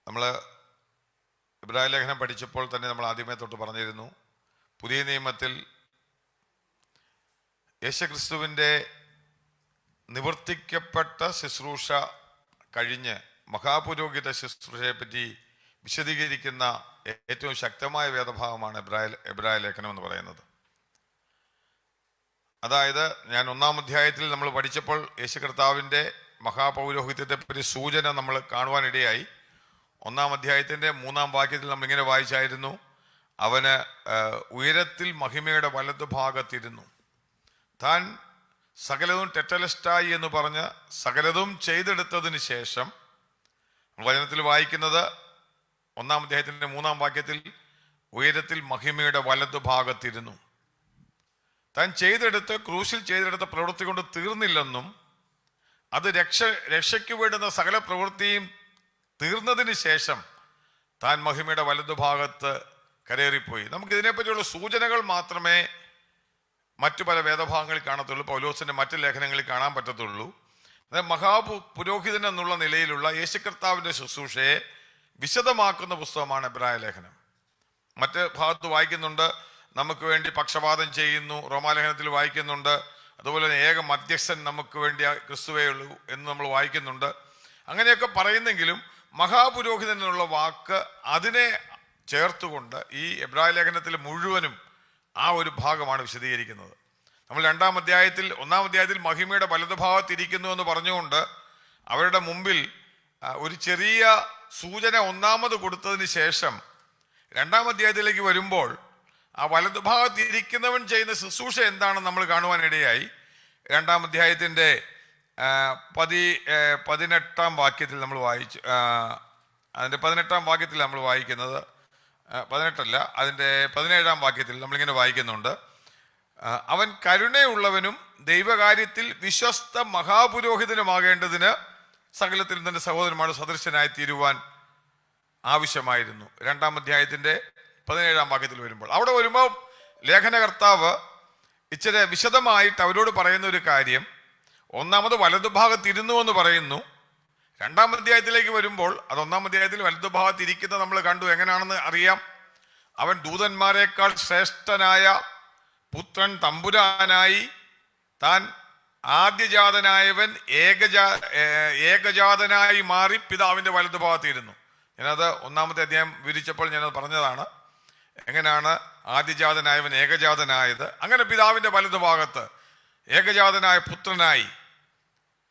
നമ്മൾ ഇബ്രാഹിം ലേഖനം പഠിച്ചപ്പോൾ തന്നെ നമ്മൾ ആദ്യമേ തൊട്ട് പറഞ്ഞിരുന്നു, പുതിയ നിയമത്തിൽ യേശുക്രിസ്തുവിൻ്റെ നിവർത്തിക്കപ്പെട്ട ശുശ്രൂഷ കഴിഞ്ഞ് മഹാപുരോഹിത ശുശ്രൂഷയെ പറ്റി വിശദീകരിക്കുന്ന ഏറ്റവും ശക്തമായ വേദഭാഗമാണ് എബ്രായ ലേഖനം എന്ന് പറയുന്നത്. അതായത് ഞാൻ 1-ാം അധ്യായത്തിൽ നമ്മൾ പഠിച്ചപ്പോൾ യേശു കർത്താവിൻ്റെ മഹാപൗരോഹിത്യത്തെ പറ്റി സൂചന നമ്മൾ കാണുവാനിടയായി. 1-ാം അധ്യായത്തിൻ്റെ 3-ാം വാക്യത്തിൽ നമ്മളിങ്ങനെ വായിച്ചായിരുന്നു, അവന് ഉയരത്തിൽ മഹിമയുടെ വലതുഭാഗത്തിരുന്നു. താൻ സകലതും ടെറ്റലസ്റ്റായി എന്ന് പറഞ്ഞ് സകലതും ചെയ്തെടുത്തതിന് ശേഷം വചനത്തിൽ വായിക്കുന്നത് 1-ാം അധ്യായത്തിൻ്റെ 3-ാം വാക്യത്തിൽ ഉയരത്തിൽ മഹിമയുടെ വലതുഭാഗത്തിരുന്നു. താൻ ക്രൂശിൽ ചെയ്തെടുത്ത പ്രവൃത്തി കൊണ്ട് തീർന്നില്ലെന്നും അത് രക്ഷയ്ക്ക് വേണ്ടുന്ന സകല പ്രവൃത്തിയും തീർന്നതിന് ശേഷം താൻ മഹിമയുടെ വലതുഭാഗത്ത് കരേറിപ്പോയി. നമുക്ക് ഇതിനെപ്പറ്റിയുള്ള സൂചനകൾ മാത്രമേ മറ്റു പല വേദഭാഗങ്ങളിൽ കാണത്തുള്ളൂ, പൗലോസിന്റെ മറ്റ് ലേഖനങ്ങളിൽ കാണാൻ പറ്റത്തുള്ളൂ. മഹാപുരോഹിതൻ എന്നുള്ള നിലയിലുള്ള യേശുകർത്താവിന്റെ ശുശ്രൂഷയെ വിശദമാക്കുന്ന പുസ്തകമാണ് എബ്രായ ലേഖനം. മറ്റ് ഭാഗത്ത് വായിക്കുന്നുണ്ട്, നമുക്ക് വേണ്ടി പക്ഷപാതം ചെയ്യുന്നു, റോമാലേഖനത്തിൽ വായിക്കുന്നുണ്ട്. അതുപോലെ തന്നെ ഏക മധ്യസ്ഥൻ നമുക്ക് വേണ്ടി ക്രിസ്തുവേ ഉള്ളൂ എന്ന് നമ്മൾ വായിക്കുന്നുണ്ട്. അങ്ങനെയൊക്കെ പറയുന്നെങ്കിലും മഹാപുരോഹിതൻ എന്നുള്ള വാക്ക് അതിനെ ചേർത്തുകൊണ്ട് ഈ എബ്രായ ലേഖനത്തിൽ മുഴുവനും ആ ഒരു ഭാഗമാണ് വിശദീകരിക്കുന്നത്. നമ്മൾ 2-ാം അധ്യായത്തിൽ 1-ാം അധ്യായത്തിൽ മഹിമയുടെ വലതുഭാഗത്തിരിക്കുന്നു എന്ന് പറഞ്ഞുകൊണ്ട് അവരുടെ മുമ്പിൽ ഒരു ചെറിയ സൂചന ഒന്നാമത് കൊടുത്തതിന് ശേഷം 2-ാം അധ്യായത്തിലേക്ക് വരുമ്പോൾ ആ വലതുഭാഗത്തിരിക്കുന്നവൻ ചെയ്യുന്ന ശുശ്രൂഷ എന്താണെന്ന് നമ്മൾ കാണുവാനിടയായി. 2-ാം അധ്യായത്തിൻ്റെ 18-ാം വാക്യത്തിൽ നമ്മൾ വായിച്ചു. അതിൻ്റെ 18-ാം വാക്യത്തിൽ നമ്മൾ വായിക്കുന്നത്, 18അല്ല, അതിൻ്റെ 17-ാം വാക്യത്തിൽ നമ്മളിങ്ങനെ വായിക്കുന്നുണ്ട്, അവൻ കരുണയുള്ളവനും ദൈവകാര്യത്തിൽ വിശ്വസ്ത മഹാപുരോഹിതനുമാകേണ്ടതിന് സകലത്തിൽ തന്റെ സഹോദരന്മാരുടെ സദൃശനായി തീരുവാൻ ആവശ്യമായിരുന്നു. 2-ാം അധ്യായത്തിൻ്റെ 17-ാം വാക്യത്തിൽ വരുമ്പോൾ അവിടെ വരുമ്പോൾ ലേഖനകർത്താവ് ഇച്ചിരി വിശദമായിട്ട് അവരോട് പറയുന്ന ഒരു കാര്യം, ഒന്നാമത് വലതുഭാഗത്തിരുന്നു എന്ന് പറയുന്നു. 2-ാം അധ്യായത്തിലേക്ക് വരുമ്പോൾ അത് 1-ാം അധ്യായത്തിൽ വലതുഭാഗത്തിരിക്കുന്നത് നമ്മൾ കണ്ടു. എങ്ങനെയാണെന്ന് അറിയാം. അവൻ ദൂതന്മാരെക്കാൾ ശ്രേഷ്ഠനായ പുത്രൻ തമ്പുരാനായി, താൻ ആദ്യജാതനായവൻ ഏകജാതനായി മാറി പിതാവിന്റെ വലതുഭാഗത്തിരുന്നു. ഞാനത് 1-ാമത്തെ അധ്യായം വിവരിച്ചപ്പോൾ ഞാനത് പറഞ്ഞതാണ്, എങ്ങനെയാണ് ആദ്യജാതനായവൻ ഏകജാതനായത്. അങ്ങനെ പിതാവിന്റെ വലതുഭാഗത്ത് ഏകജാതനായ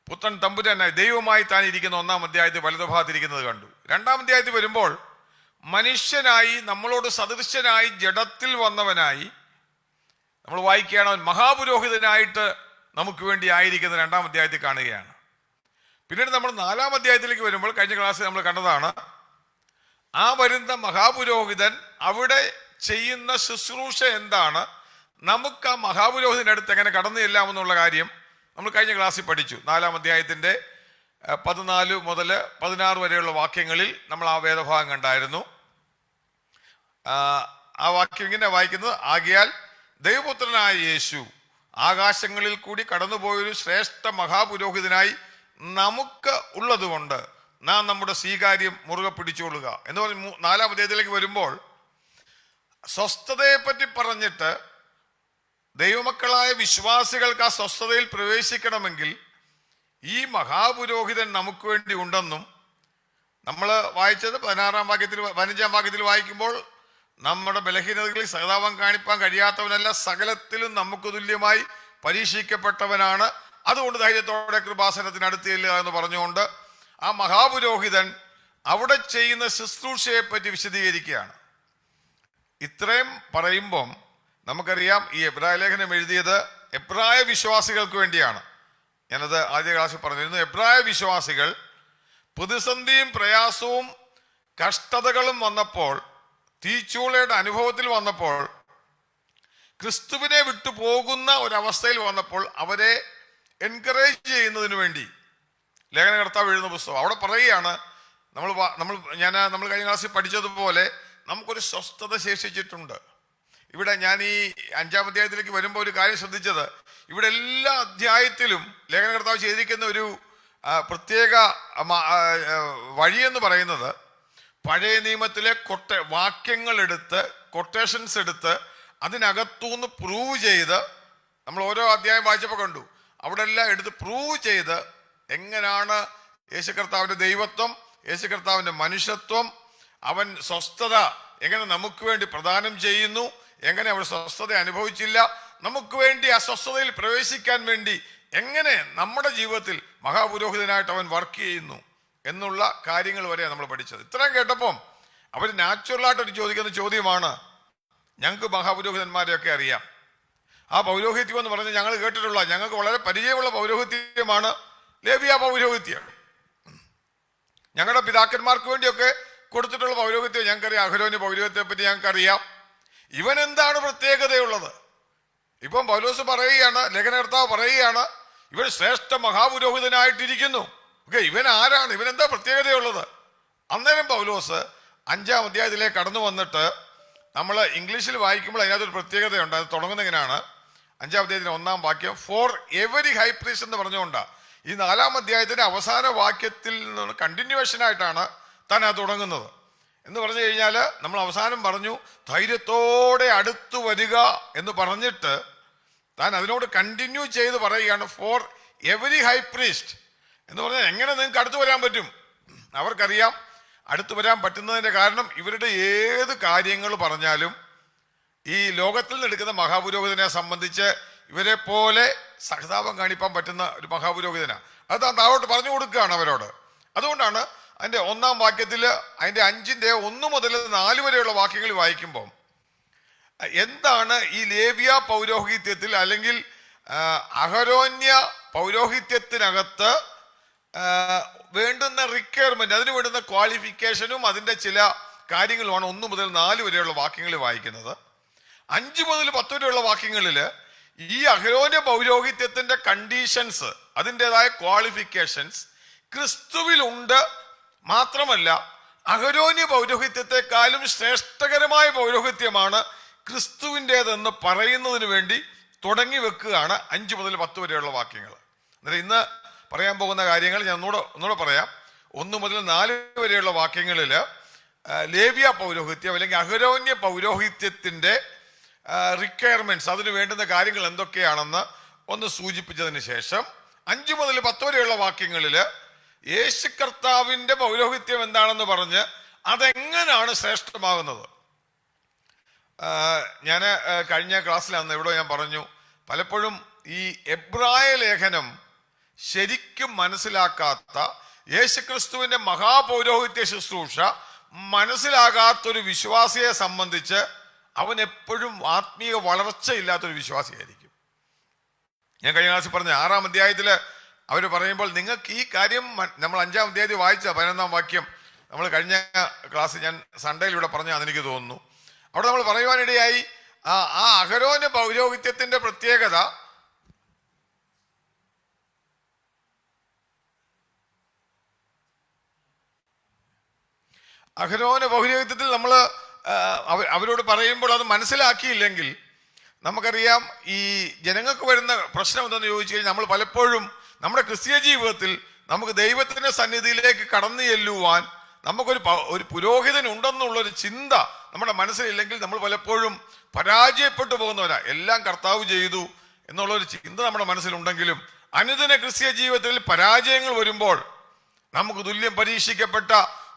പുത്രൻ തമ്പുരാനായി ദൈവമായി താൻ ഇരിക്കുന്ന 1-ാം അധ്യായത്തിൽ വലതുഭാഗത്തിരിക്കുന്നത് കണ്ടു. 2-ാം അധ്യായത്തിൽ വരുമ്പോൾ മനുഷ്യനായി, നമ്മളോട് സദൃശനായി, ജഡത്തിൽ വന്നവനായി നമ്മൾ വായിക്കുകയാണ്, അവൻ മഹാപുരോഹിതനായിട്ട് നമുക്ക് വേണ്ടി ആയിരിക്കുന്ന 2-ാം അധ്യായത്തിൽ കാണുകയാണ്. പിന്നീട് നമ്മൾ 4-ാം അധ്യായത്തിലേക്ക് വരുമ്പോൾ കഴിഞ്ഞ ക്ലാസ്സിൽ നമ്മൾ കണ്ടതാണ്, ആ വരുന്ന മഹാപുരോഹിതൻ അവിടെ ചെയ്യുന്ന ശുശ്രൂഷ എന്താണ്, നമുക്ക് ആ മഹാപുരോഹിതൻ്റെ അടുത്ത് എങ്ങനെ കടന്നു ചെല്ലാമെന്നുള്ള കാര്യം നമ്മൾ കഴിഞ്ഞ ക്ലാസ്സിൽ പഠിച്ചു. 4-ാം അധ്യായത്തിൻ്റെ 14 മുതൽ 16 വരെയുള്ള വാക്യങ്ങളിൽ നമ്മൾ ആ വേദഭാഗം കണ്ടായിരുന്നു. ആ വാക്യം ഇങ്ങനെ വായിക്കുന്നത്, ആകയാൽ ദൈവപുത്രനായ യേശു ആകാശങ്ങളിൽ കൂടി കടന്നുപോയൊരു ശ്രേഷ്ഠ മഹാപുരോഹിതനായി നമുക്ക് ഉള്ളതുകൊണ്ട് നാം നമ്മുടെ സ്വീകാര്യം മുറുകെ പിടിച്ചുകൊള്ളുക എന്ന് പറഞ്ഞ് 4-ാം അധ്യായത്തിലേക്ക് വരുമ്പോൾ സ്വസ്ഥതയെ പറ്റി പറഞ്ഞിട്ട് ദൈവമക്കളായ വിശ്വാസികൾക്ക് ആ സ്വസ്ഥതയിൽ പ്രവേശിക്കണമെങ്കിൽ ഈ മഹാപുരോഹിതൻ നമുക്ക് വേണ്ടി ഉണ്ടെന്നും, നമ്മൾ വായിച്ചത് 15-ാം വാക്യത്തിൽ വായിക്കുമ്പോൾ നമ്മുടെ ബലഹീനതകളിൽ സഹതാപം കാണിപ്പാൻ കഴിയാത്തവനല്ല, സകലത്തിലും നമുക്ക് തുല്യമായി പരീക്ഷിക്കപ്പെട്ടവനാണ്, അതുകൊണ്ട് ധൈര്യത്തോടെ കൃപാസനത്തിനടുത്ത് ചെല്ലുക എന്ന് പറഞ്ഞുകൊണ്ട് ആ മഹാപുരോഹിതൻ അവിടെ ചെയ്യുന്ന ശുശ്രൂഷയെ പറ്റി വിശദീകരിക്കുകയാണ്. ഇത്രയും പറയുമ്പം നമുക്കറിയാം, ഈ എബ്രായ ലേഖനം എഴുതിയത് എബ്രായ വിശ്വാസികൾക്ക് വേണ്ടിയാണ്. ഞാനത് ആദ്യ ക്ലാസ്സിൽ പറഞ്ഞിരുന്നു. എബ്രായ വിശ്വാസികൾ പ്രതിസന്ധിയും പ്രയാസവും കഷ്ടതകളും വന്നപ്പോൾ, തീച്ചൂളയുടെ അനുഭവത്തിൽ വന്നപ്പോൾ, ക്രിസ്തുവിനെ വിട്ടു പോകുന്ന ഒരവസ്ഥയിൽ വന്നപ്പോൾ അവരെ എൻകറേജ് ചെയ്യുന്നതിന് വേണ്ടി ലേഖനകർത്താവ് എഴുതുന്ന പുസ്തകം അവിടെ പറയുകയാണ്, നമ്മൾ കഴിഞ്ഞ ക്ലാസ്സിൽ പഠിച്ചതുപോലെ നമുക്കൊരു സ്വസ്ഥത ശേഷിച്ചിട്ടുണ്ട്. ഇവിടെ ഞാൻ ഈ 5-ാം അധ്യായത്തിലേക്ക് വരുമ്പോൾ ഒരു കാര്യം ശ്രദ്ധിച്ചത്, ഇവിടെ എല്ലാ അധ്യായത്തിലും ലേഖനകർത്താവ് ചെയ്തിരിക്കുന്ന ഒരു പ്രത്യേക വഴിയെന്ന് പറയുന്നത്, പഴയ നിയമത്തിലെ വാക്യങ്ങൾ എടുത്ത്, കൊട്ടേഷൻസ് എടുത്ത് അതിനകത്തുനിന്ന് പ്രൂവ് ചെയ്ത്, നമ്മൾ ഓരോ അധ്യായം വായിച്ചപ്പോൾ കണ്ടു, അവിടെ എല്ലാം എടുത്ത് പ്രൂവ് ചെയ്ത് എങ്ങനെയാണ് യേശു കർത്താവിൻ്റെ ദൈവത്വം, യേശു കർത്താവിൻ്റെ മനുഷ്യത്വം, അവൻ സ്വസ്ഥത എങ്ങനെ നമുക്ക് വേണ്ടി പ്രദാനം ചെയ്യുന്നു, എങ്ങനെ അവൻ സ്വസ്ഥത അനുഭവിച്ചില്ല, നമുക്ക് വേണ്ടി അസ്വസ്ഥതയിൽ പ്രവേശിക്കാൻ വേണ്ടി എങ്ങനെ നമ്മുടെ ജീവിതത്തിൽ മഹാപുരോഹിതനായിട്ട് അവൻ വർക്ക് ചെയ്യുന്നു എന്നുള്ള കാര്യങ്ങൾ വരെയാണ് നമ്മൾ പഠിച്ചത്. ഇത്രയും കേട്ടപ്പം അവർ നാച്ചുറലായിട്ട് ചോദിക്കുന്ന ചോദ്യമാണ്, ഞങ്ങൾക്ക് മഹാപുരോഹിതന്മാരെയൊക്കെ അറിയാം, ആ പൗരോഹിത്യം എന്ന് പറഞ്ഞ് ഞങ്ങൾ കേട്ടിട്ടുള്ള, ഞങ്ങൾക്ക് വളരെ പരിചയമുള്ള പൗരോഹിത്യമാണ് ലേവിയ പൗരോഹിത്യം. ഞങ്ങളുടെ പിതാക്കന്മാർക്ക് വേണ്ടിയൊക്കെ കൊടുത്തിട്ടുള്ള പൗരോഹിത്യം ഞങ്ങൾക്കറിയാം. അഹരോന്യ പൗരോഹിത്യത്തെ പറ്റി ഞങ്ങൾക്കറിയാം. ഇവൻ എന്താണ് പ്രത്യേകതയുള്ളത്? ഇപ്പം പൗലോസ് പറയുകയാണ്, ലേഖനകർത്താവ് പറയുകയാണ്, ഇവൻ ശ്രേഷ്ഠ മഹാപുരോഹിതനായിട്ടിരിക്കുന്നു. ഓക്കെ, ഇവൻ ആരാണ്? ഇവൻ എന്താ പ്രത്യേകതയുള്ളത്? അന്നേരം പൗലോസ് 5-ാം അധ്യായത്തിലേക്ക് കടന്നു വന്നിട്ട്, നമ്മൾ ഇംഗ്ലീഷിൽ വായിക്കുമ്പോൾ അതിനകത്തൊരു പ്രത്യേകതയുണ്ട്. അത് തുടങ്ങുന്ന ഇങ്ങനെയാണ്, 5-ാം അധ്യായത്തിന് 1-ാം വാക്യം, ഫോർ എവരി ഹൈ പ്രീസ്റ്റ് എന്ന് പറഞ്ഞുകൊണ്ടാണ് ഈ 4-ാം അധ്യായത്തിന്റെ അവസാന വാക്യത്തിൽ നിന്ന് കണ്ടിന്യൂവേഷൻ ആയിട്ടാണ് താൻ അത് തുടങ്ങുന്നത്. എന്ന് പറഞ്ഞു കഴിഞ്ഞാൽ നമ്മൾ അവസാനം പറഞ്ഞു ധൈര്യത്തോടെ അടുത്തു വരിക എന്ന് പറഞ്ഞിട്ട് താൻ അതിനോട് കണ്ടിന്യൂ ചെയ്ത് പറയുകയാണ്, ഫോർ എവരി ഹൈ പ്രീസ്റ്റ് എന്ന് പറഞ്ഞാൽ എങ്ങനെ നിങ്ങൾക്ക് അടുത്തു വരാൻ പറ്റും? അവർക്കറിയാം അടുത്തു വരാൻ പറ്റുന്നതിൻ്റെ കാരണം ഇവരുടെ ഏത് കാര്യങ്ങൾ പറഞ്ഞാലും ഈ ലോകത്തിൽ നിന്ന് എടുക്കുന്ന മഹാപുരോഹിതനെ സംബന്ധിച്ച് ഇവരെ പോലെ സഹതാപം കാണിപ്പാൻ പറ്റുന്ന ഒരു മഹാപുരോഹിതനാണ്. അത് താഴോട്ട് പറഞ്ഞു കൊടുക്കുകയാണ് അവരോട്. അതുകൊണ്ടാണ് അതിൻ്റെ 1-ാം വാക്യത്തിൽ അതിൻ്റെ 5-ന്റെ 1 മുതൽ 4 വരെയുള്ള വാക്യങ്ങൾ വായിക്കുമ്പോൾ എന്താണ് ഈ ലേവ്യ പൗരോഹിത്യത്തിൽ അല്ലെങ്കിൽ അഹരോന്യ പൗരോഹിത്യത്തിനകത്ത് വേണ്ടുന്ന റിക്വയർമെന്റ്, അതിന് വേണ്ടുന്ന ക്വാളിഫിക്കേഷനും അതിൻ്റെ ചില കാര്യങ്ങളുമാണ് 1 മുതൽ 4 വരെയുള്ള വാക്യങ്ങളിൽ വായിക്കുന്നത്. 5 മുതൽ 10 വരെയുള്ള വാക്യങ്ങളിൽ ഈ അഹരോന്യ പൗരോഹിത്യത്തിന്റെ കണ്ടീഷൻസ്, അതിൻ്റെതായ ക്വാളിഫിക്കേഷൻസ് ക്രിസ്തുവിലുണ്ട്. മാത്രമല്ല അഹരോന്യ പൗരോഹിത്യത്തെക്കാളും ശ്രേഷ്ഠകരമായ പൗരോഹിത്യമാണ് ക്രിസ്തുവിൻ്റെതെന്ന് പറയുന്നതിന് വേണ്ടി തുടങ്ങി വെക്കുകയാണ് 5 മുതൽ 10 വരെയുള്ള വാക്യങ്ങൾ. അന്നേരം ഇന്ന് പറയാൻ പോകുന്ന കാര്യങ്ങൾ ഞാൻ ഒന്നുകൂടെ പറയാം. 1 മുതൽ 4 വരെയുള്ള വാക്യങ്ങളിൽ ലേവ്യ പൗരോഹിത്യം അല്ലെങ്കിൽ അഹരോന്യ പൗരോഹിത്യത്തിന്റെ റിക്വയർമെന്റ്സ്, അതിന് വേണ്ടുന്ന കാര്യങ്ങൾ എന്തൊക്കെയാണെന്ന് ഒന്ന് സൂചിപ്പിച്ചതിന് ശേഷം 5 മുതൽ 10 വരെയുള്ള വാക്യങ്ങളിൽ യേശു കർത്താവിന്റെ പൗരോഹിത്യം എന്താണെന്ന് പറഞ്ഞ് അതെങ്ങനെയാണ് ശ്രേഷ്ഠമാകുന്നത്. ഞാൻ കഴിഞ്ഞ ക്ലാസ്സിലാണെന്ന് ഇവിടെ ഞാൻ പറഞ്ഞു, പലപ്പോഴും ഈ എബ്രായ ലേഖനം ശരിക്കും മനസ്സിലാക്കാത്ത, യേശുക്രിസ്തുവിന്റെ മഹാപൗരോഹിത്യ ശുശ്രൂഷ മനസ്സിലാകാത്തൊരു വിശ്വാസിയെ സംബന്ധിച്ച് അവൻ എപ്പോഴും ആത്മീയ വളർച്ചയില്ലാത്തൊരു വിശ്വാസിയായിരിക്കും. ഞാൻ കഴിഞ്ഞ ക്ലാസ്സിൽ പറഞ്ഞ 6-ാം അധ്യായത്തിൽ അവർ പറയുമ്പോൾ നിങ്ങൾക്ക് ഈ കാര്യം, നമ്മൾ 5-ാം അധ്യായത്തിൽ വായിച്ച 11-ാം വാക്യം നമ്മൾ കഴിഞ്ഞ ക്ലാസ് ഞാൻ സൺഡേയിൽ ഇവിടെ പറഞ്ഞാന്ന് എനിക്ക് തോന്നുന്നു. അവിടെ നമ്മൾ പറയുവാനിടയായി ആ അഹരോന്യ പൗരോഹിത്യത്തിന്റെ പ്രത്യേകത അഹരോന്യ പൗരോഹിത്യത്തിൽ നമ്മൾ അവരോട് പറയുമ്പോൾ അത് മനസ്സിലാക്കിയില്ലെങ്കിൽ നമുക്കറിയാം ഈ ജനങ്ങൾക്ക് വരുന്ന പ്രശ്നം എന്തെന്ന് ചോദിച്ചു കഴിഞ്ഞാൽ നമ്മൾ പലപ്പോഴും നമ്മുടെ ക്രിസ്തീയ ജീവിതത്തിൽ നമുക്ക് ദൈവത്തിന്റെ സന്നിധിയിലേക്ക് കടന്നു ചെല്ലുവാൻ നമുക്കൊരു പുരോഹിതൻ ഉണ്ടെന്നുള്ളൊരു ചിന്ത നമ്മുടെ മനസ്സിലില്ലെങ്കിൽ നമ്മൾ പലപ്പോഴും പരാജയപ്പെട്ടു പോകുന്നവരാ. എല്ലാം കർത്താവ് ചെയ്തു എന്നുള്ളൊരു ചിന്ത നമ്മുടെ മനസ്സിലുണ്ടെങ്കിലും അനുദിന ക്രിസ്തീയ ജീവിതത്തിൽ പരാജയങ്ങൾ വരുമ്പോൾ നമുക്ക് തുല്യം പരീക്ഷിക്കപ്പെട്ട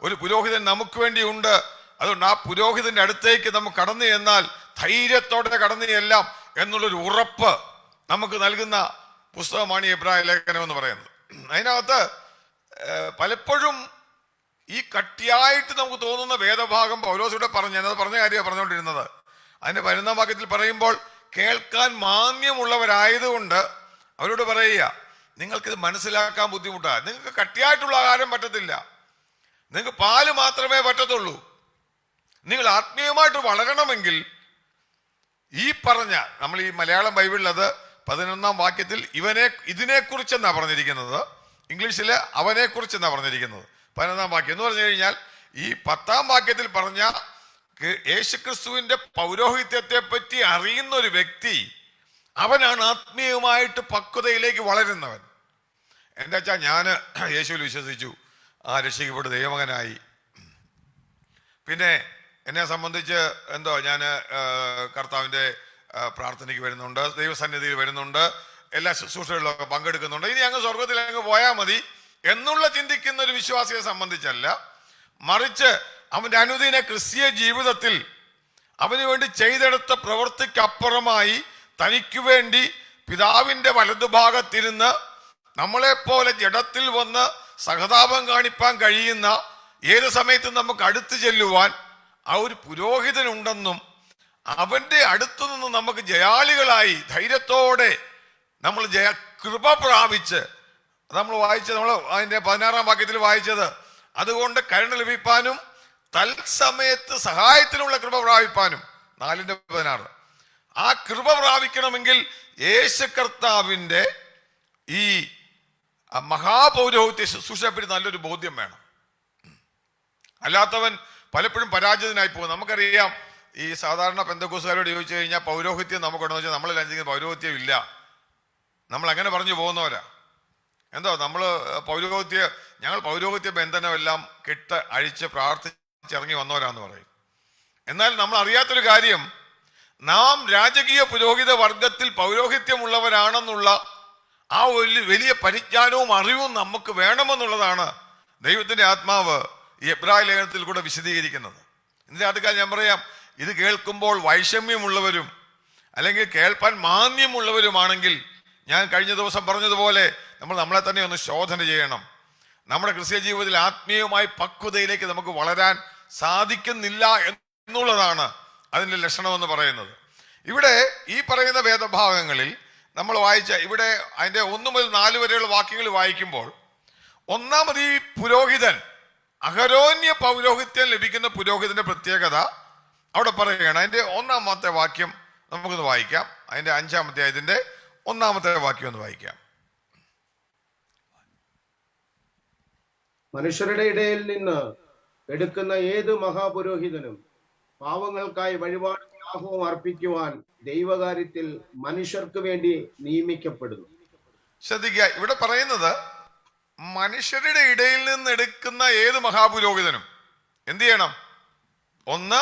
ഒരു പുരോഹിതൻ നമുക്ക് വേണ്ടി ഉണ്ട്. അതുകൊണ്ട് ആ പുരോഹിതന്റെ അടുത്തേക്ക് നമുക്ക് കടന്നു ചെന്നാൽ ധൈര്യത്തോടെ കടന്നു ചെല്ലാം എന്നുള്ളൊരു ഉറപ്പ് നമുക്ക് നൽകുന്ന പുസ്തകമാണ് ഈ എബ്രായ ലേഖനം എന്ന് പറയുന്നത്. അതിനകത്ത് പലപ്പോഴും ഈ കട്ടിയായിട്ട് നമുക്ക് തോന്നുന്ന വേദഭാഗം പൗലോസിലൂടെ ഞാനത് പറഞ്ഞ കാര്യമാണ് പറഞ്ഞുകൊണ്ടിരുന്നത്. അതിന്റെ 11-ാം വാക്യത്തിൽ പറയുമ്പോൾ കേൾക്കാൻ മാന്യമുള്ളവരായതുകൊണ്ട് അവരോട് പറയുക, നിങ്ങൾക്കിത് മനസ്സിലാക്കാൻ ബുദ്ധിമുട്ടാണ്. നിങ്ങൾക്ക് കട്ടിയായിട്ടുള്ള ആഹാരം പറ്റത്തില്ല, നിങ്ങൾക്ക് പാല് മാത്രമേ പറ്റത്തുള്ളൂ. നിങ്ങൾ ആത്മീയമായിട്ട് വളരണമെങ്കിൽ ഈ പറഞ്ഞ, നമ്മൾ ഈ മലയാളം ബൈബിളിൽ അത് 11-ാം വാക്യത്തിൽ ഇതിനെക്കുറിച്ചെന്നാണ് പറഞ്ഞിരിക്കുന്നത്. ഇംഗ്ലീഷിൽ അവനെക്കുറിച്ചെന്നാണ് പറഞ്ഞിരിക്കുന്നത്. 11-ാം വാക്യം എന്ന് പറഞ്ഞു കഴിഞ്ഞാൽ ഈ 10-ാം വാക്യത്തിൽ പറഞ്ഞ യേശുക്രിസ്തുവിന്റെ പൗരോഹിത്യത്തെ പറ്റി അറിയുന്ന ഒരു വ്യക്തി, അവനാണ് ആത്മീയമായിട്ട് പക്വതയിലേക്ക് വളരുന്നവൻ. എൻ്റെ അച്ഛാ, ഞാൻ യേശുവിൽ വിശ്വസിച്ചു, രക്ഷിക്കപ്പെട്ട് ദൈവമകനായി. പിന്നെ എന്നെ സംബന്ധിച്ച് എന്തോ ഞാൻ കർത്താവിൻ്റെ പ്രാർത്ഥനയ്ക്ക് വരുന്നുണ്ട്, ദൈവസന്നിധിയിൽ വരുന്നുണ്ട്, എല്ലാ ശുശ്രൂഷകളിലൊക്കെ പങ്കെടുക്കുന്നുണ്ട്, ഇനി അങ്ങ് സ്വർഗത്തിൽ അങ്ങ് പോയാൽ മതി എന്നുള്ള ചിന്തിക്കുന്ന ഒരു വിശ്വാസിയെ സംബന്ധിച്ചല്ല, മറിച്ച് അവൻ്റെ അനുദിന ക്രിസ്തീയ ജീവിതത്തിൽ അവന് വേണ്ടി ചെയ്തെടുത്ത പ്രവൃത്തിക്കപ്പുറമായി തനിക്ക് വേണ്ടി പിതാവിൻ്റെ വലതുഭാഗത്തിരുന്ന് നമ്മളെപ്പോലെ ജഡത്തിൽ വന്ന് സഹതാപം കാണിപ്പാൻ കഴിയുന്ന, ഏത് സമയത്തും നമുക്ക് അടുത്ത് ചെല്ലുവാൻ ആ ഒരു പുരോഹിതനുണ്ടെന്നും അവൻ്റെ അടുത്തു നിന്ന് നമുക്ക് ജയാളികളായി ധൈര്യത്തോടെ നമ്മൾ കൃപ പ്രാപിച്ച്, നമ്മൾ അതിൻ്റെ 16-ാം വാക്യത്തിൽ വായിച്ചത്, അതുകൊണ്ട് കരുണ ലഭിപ്പാനും തൽസമയത്ത് സഹായത്തിനുള്ള കൃപ പ്രാപിപ്പാനും 4:16. ആ കൃപ പ്രാപിക്കണമെങ്കിൽ യേശു കർത്താവിൻ്റെ ഈ മഹാപൗരോഹിത്യ ശുശ്രൂഷയെപ്പറ്റി നല്ലൊരു ബോധ്യം വേണം. അല്ലാത്തവൻ പലപ്പോഴും പരാജിതനായി പോകും. നമുക്കറിയാം, ഈ സാധാരണ പെന്തക്കോസ്തുകാരോട് ചോദിച്ചു കഴിഞ്ഞാൽ പൗരോഹിത്യം നമുക്കുണ്ടെന്ന് വെച്ചാൽ നമ്മളിൽ അഞ്ചെങ്കിലും പൗരോഹിത്യം ഇല്ല, നമ്മൾ അങ്ങനെ പറഞ്ഞു പോകുന്നവരാ. എന്തോ ഞങ്ങൾ പൗരോഹിത്യ ബന്ധനമെല്ലാം കെട്ട് അഴിച്ച് പ്രാർത്ഥിച്ചിറങ്ങി വന്നവരാന്ന് പറയും. എന്നാൽ നമ്മൾ അറിയാത്തൊരു കാര്യം, നാം രാജകീയ പുരോഹിത വർഗത്തിൽ പൗരോഹിത്യമുള്ളവരാണെന്നുള്ള ആ ഒരു വലിയ പരിജ്ഞാനവും അറിവും നമുക്ക് വേണമെന്നുള്ളതാണ് ദൈവത്തിൻ്റെ ആത്മാവ് ഈ എബ്രായ ലേഖനത്തിൽ കൂടെ വിശദീകരിക്കുന്നത്. ഇതിൻ്റെ അടുക്കാൽ ഞാൻ പറയാം, ഇത് കേൾക്കുമ്പോൾ വൈഷമ്യമുള്ളവരും അല്ലെങ്കിൽ കേൾപ്പാൻ മാന്യമുള്ളവരുമാണെങ്കിൽ, ഞാൻ കഴിഞ്ഞ ദിവസം പറഞ്ഞതുപോലെ നമ്മൾ നമ്മളെ തന്നെ ഒന്ന് ശോധന ചെയ്യണം. നമ്മുടെ ക്രിസ്തീയ ജീവിതത്തിൽ ആത്മീയമായി പക്വതയിലേക്ക് നമുക്ക് വളരാൻ സാധിക്കുന്നില്ല എന്നുള്ളതാണ് അതിൻ്റെ ലക്ഷണമെന്ന് പറയുന്നത്. ഇവിടെ ഈ പറയുന്ന വേദഭാഗങ്ങളിൽ നമ്മൾ വായിച്ച ഇവിടെ അതിൻ്റെ 1 മുതൽ 4 വരെയുള്ള വാക്യങ്ങൾ വായിക്കുമ്പോൾ, ഒന്നാമത് ഈ പുരോഹിതൻ, അഹരോന്യ പൗരോഹിത്യം ലഭിക്കുന്ന പുരോഹിതന്റെ പ്രത്യേകത അവിടെ പറയുകയാണ്. അതിൻ്റെ 1-ാമത്തെ വാക്യം നമുക്കൊന്ന് വായിക്കാം. അതിൻ്റെ 5-ാം അധ്യായത്തിൻ്റെ 1-ാമത്തെ വാക്യം ഒന്ന് വായിക്കാം. മനുഷ്യരുടെ ഇടയിൽ നിന്ന് എടുക്കുന്ന ഏത് മഹാപുരോഹിതനും പാവങ്ങൾക്കായി വഴിപാട് യാഗവും അർപ്പിക്കുവാൻ ദൈവകാര്യത്തിൽ മനുഷ്യർക്ക് വേണ്ടി നിയമിക്കപ്പെടുന്നു. ശ്രദ്ധിക്കുക, ഇവിടെ പറയുന്നത് മനുഷ്യരുടെ ഇടയിൽ നിന്ന് എടുക്കുന്ന ഏത് മഹാപുരോഹിതനും എന്ത് ചെയ്യണം? ഒന്ന്,